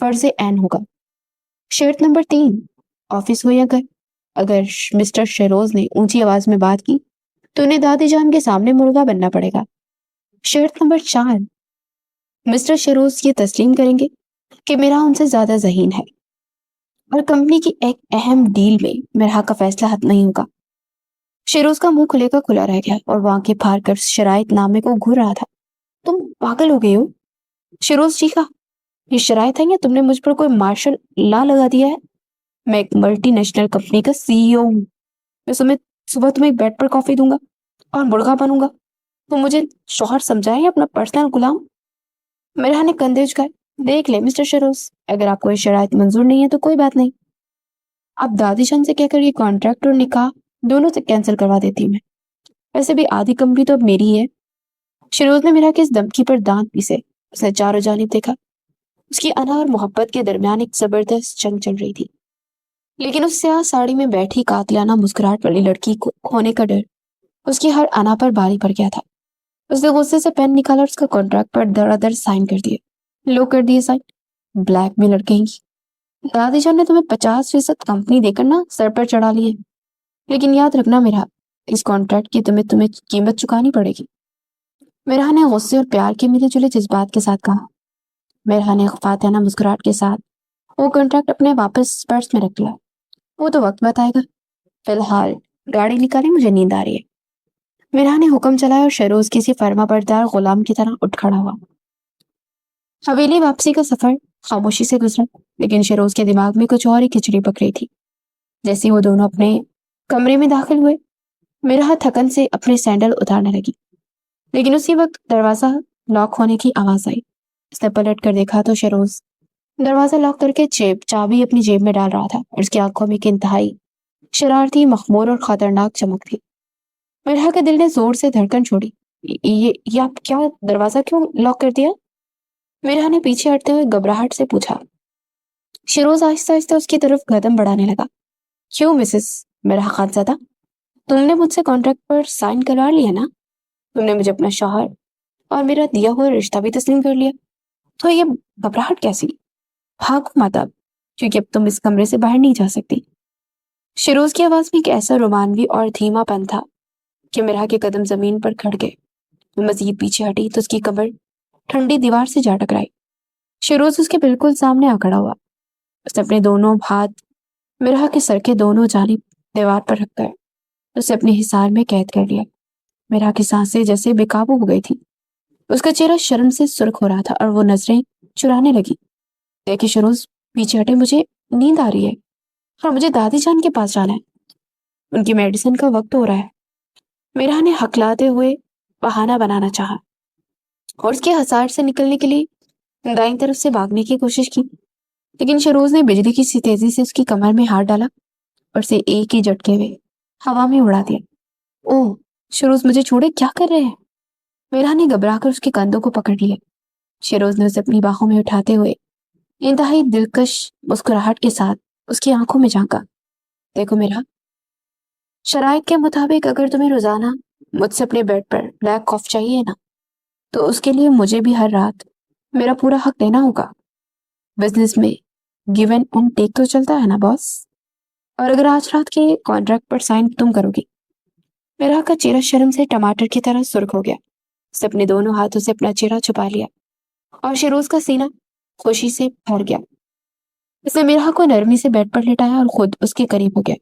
فرض عین ہوگا۔ شرط نمبر 3، آفس ہو یا گھر، اگر مسٹر شیروز نے اونچی آواز میں بات کی تو انہیں دادی جان کے سامنے مرغا بننا پڑے گا۔ شرط نمبر 4، مسٹر شیروز یہ تسلیم کریں گے کہ میرا ان سے زیادہ ذہین ہے اور کمپنی کی ایک اہم ڈیل میں مرحا کا فیصلہ حت نہیں ہوگا۔ شیروز کا منہ کھلے کا کھلا رہ گیا اور وہ آنکھیں پھاڑ کر شرائط نامے کو گھور رہا تھا۔ تم پاگل ہو گئی ہو؟ شیروز چیخا، یہ شرائط ہے یا تم نے مجھ پر کوئی مارشل لا لگا دیا ہے؟ میں ایک ملٹی نیشنل کمپنی کا CEO ہوں۔ میں صبح تمہیں بیڈ پر کافی دوں گا اور مرغا بنوں گا۔ تم مجھے شوہر سمجھائے یا اپنا پرسنل غلام؟ مرحا نے کندھے اچکائے۔ دیکھ لے مسٹر شیروز، اگر آپ کو یہ شرائط منظور نہیں ہے تو کوئی بات نہیں، آپ دادی جان سے کہہ کر یہ کانٹریکٹ اور نکاح دونوں سے کینسل کروا دیتی ہوں میں، ویسے بھی آدھی کمپنی تو اب میری ہے۔ شیروز نے مرحا کی اس دھمکی پر دانت پیسے۔ اس نے چاروں جانب دیکھا۔ اس کی انا اور محبت کے درمیان ایک زبردست جنگ چل رہی تھی، لیکن اس سیاہ ساڑی میں بیٹھی قاتلانہ مسکراہٹ والی لڑکی کو کھونے کا ڈر اس کی ہر انا پر باری پڑ گیا تھا۔ اس نے غصے سے پین نکالا اور اس کا کانٹریکٹ پر دڑا دڑ سائن کر دیے۔ لو کر دیے سائن، بلیک میلر کہیں گی۔ دادی جان نے تمہیں 50% کمپنی دے کر نا سر پر چڑھا لیے، لیکن یاد رکھنا میرا، اس کانٹریکٹ کی تمہیں قیمت چکانی پڑے گی۔ مرحا نے غصے اور پیار کے ملے جلے جذبات کے ساتھ کہا۔ مرحا نے فاتحانہ مسکراہٹ کے ساتھ وہ کانٹریکٹ اپنے واپس پرس میں رکھ لیا۔ وہ تو وقت بتائے گا، فی الحال گاڑی نکالی، مجھے نیند آ رہی ہے۔ مرحا نے حکم چلایا اور شیروز کسی فرما بردار غلام کی طرح اٹھ کھڑا ہوا۔ حویلی واپسی کا سفر خاموشی سے گزرا، لیکن شیروز کے دماغ میں کچھ اور ہی کھچڑی پک رہی تھی۔ جیسے وہ دونوں اپنے کمرے میں داخل ہوئے، مرحا تھکن سے اپنے سینڈل اتارنے لگی، لیکن اسی وقت دروازہ لاک ہونے کی آواز آئی۔ اس نے پلٹ کر دیکھا تو شیروز دروازہ لاک کر کے چابی اپنی جیب میں ڈال رہا تھا اور اس کی آنکھوں میں ایک انتہائی شرارتی، مخمور اور خطرناک چمک تھی۔ مرحا کے دل نے زور سے دھڑکن چھوڑی۔ یہ آپ کیا دروازہ کیوں لاک کر دیا؟ مرحا نے پیچھے ہٹتے ہوئے گھبراہٹ سے پوچھا۔ شیروز آہستہ آہستہ اس کی طرف قدم بڑھانے لگا۔ کیوں مسز مرحا خانزادہ، تم نے مجھ سے کانٹریکٹ پر سائن کروا لیا نا؟ تم نے مجھے اپنا شوہر اور میرا دیا ہوا رشتہ بھی تسلیم کر لیا، تو یہ گھبراہٹ کیسی؟ بھاگو مت اب، کیونکہ اب تم اس کمرے سے باہر نہیں جا سکتی۔ شیروز کی آواز میں ایک ایسا رومانوی اور دھیما پن تھا کہ مرحا کے قدم زمین پر کھڑ گئے۔ وہ مزید پیچھے ہٹی تو اس کی کمر ٹھنڈی دیوار سے جا ٹکرائی۔ شیروز اس کے بالکل سامنے آ کھڑا ہوا۔ اس نے اپنے دونوں ہاتھ مرحا کے سر کے دونوں جانب دیوار پر رکھ کر اسے اپنے حصار میں قید کر لیا۔ مرحا کی سانسیں جیسے بے قابو ہو گئی تھی۔ اس کا چہرہ شرم سے سرخ ہو رہا تھا اور وہ نظریں چرانے لگی۔ دیکھیں شیروز، پیچھے ہٹے، مجھے نیند آ رہی ہے اور مجھے دادی جان کے پاس جانا ہے، ان کی میڈیسن کا وقت ہو رہا ہے۔ مرحا نے ہکلاتے ہوئے بہانہ بنانا چاہا اور اس کے حصار سے نکلنے کے لیے دائیں طرف سے بھاگنے کی کوشش کی، لیکن شیروز نے بجلی کی سی تیزی سے اس کی کمر میں ہاتھ ڈالا اور اسے ایک ہی جھٹکے میں ہوا میں اڑا دیا۔ اوہ شیروز، مجھے چھوڑے، کیا کر رہے ہیں؟ مرحا نے گھبرا کر اس کے کندھوں کو پکڑ لیا۔ شیروز نے اسے اپنی باہوں میں اٹھاتے ہوئے انتہائی دلکش مسکراہٹ کے ساتھ اس کی آنکھوں میں جھانکا۔ دیکھو مرحا، شرائط کے مطابق اگر تمہیں روزانہ مجھ سے اپنے بیڈ پر بلیک کافی چاہیے نا، تو اس کے لیے مجھے بھی ہر رات میرا پورا حق دینا ہوگا۔ بزنس میں گیو اینڈ ٹیک تو چلتا ہے نا باس، اور اگر آج رات کے کانٹریکٹ پر سائن تم کرو گی۔ مرحا کا چہرہ شرم سے ٹماٹر کی طرح سرخ ہو گیا۔ اس نے اپنے دونوں ہاتھوں سے اپنا چہرہ چھپا لیا اور شیروز کا سینہ خوشی سے بھر گیا۔ اس نے مرحا کو نرمی سے بیڈ پر لٹایا اور خود اس کے قریب ہو گیا۔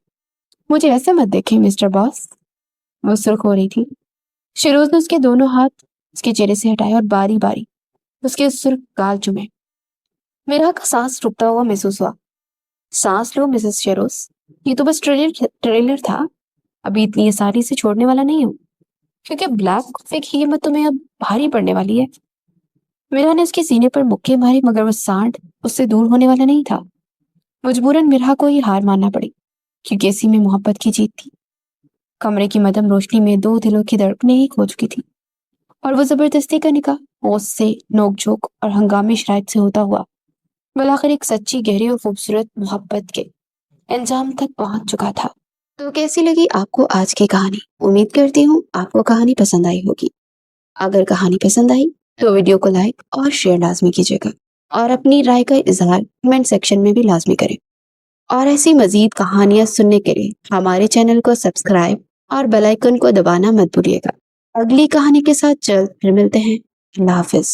مجھے ایسے مت دیکھیں مسٹر باس، وہ سرخ ہو رہی تھی۔ شیروز نے اس کے دونوں ہاتھ اس کے چہرے سے ہٹائے اور باری باری اس کے سرخ گال چومے۔ مرحا کا سانس رکتا ہوا محسوس ہوا۔ سانس لو مسز شیروز، یہ تو بس ٹریلر تھا، ابھی اتنی آسانی سے چھوڑنے والا نہیں ہوں، کیونکہ بلیک کافی کی قیمت تمہیں اب بھاری پڑنے والی ہے۔ مرحا نے اس کے سینے پر مکے ماری، مگر وہ سانڈ اس سے دور ہونے والا نہیں تھا۔ مجبوراً مرحا کو ہی ہار ماننا پڑی، کیونکہ اسی میں محبت کی جیت تھی۔ کمرے کی مدھم روشنی میں دو دلوں کی دھڑکنیں ہی کھو چکی تھی، اور وہ زبردستی کا نکاح غصے، نوک جھوک اور ہنگامی شرائط سے ہوتا ہوا بالآخر ایک سچی، گہری اور خوبصورت محبت کے انجام تک پہنچ چکا تھا۔ تو کیسی لگی آپ کو آج کی کہانی؟ امید کرتی ہوں آپ کو کہانی پسند آئی ہوگی۔ اگر کہانی پسند آئی تو ویڈیو کو لائک اور شیئر لازمی کیجیے گا، اور اپنی رائے کا اظہار کمنٹ سیکشن میں بھی لازمی کریں۔ اور ایسی مزید کہانیاں سننے کے لیے ہمارے چینل کو سبسکرائب اور بیل آئیکن کو دبانا مت بھولیے گا۔ اگلی کہانی کے ساتھ جلد پھر ملتے ہیں۔ اللہ حافظ۔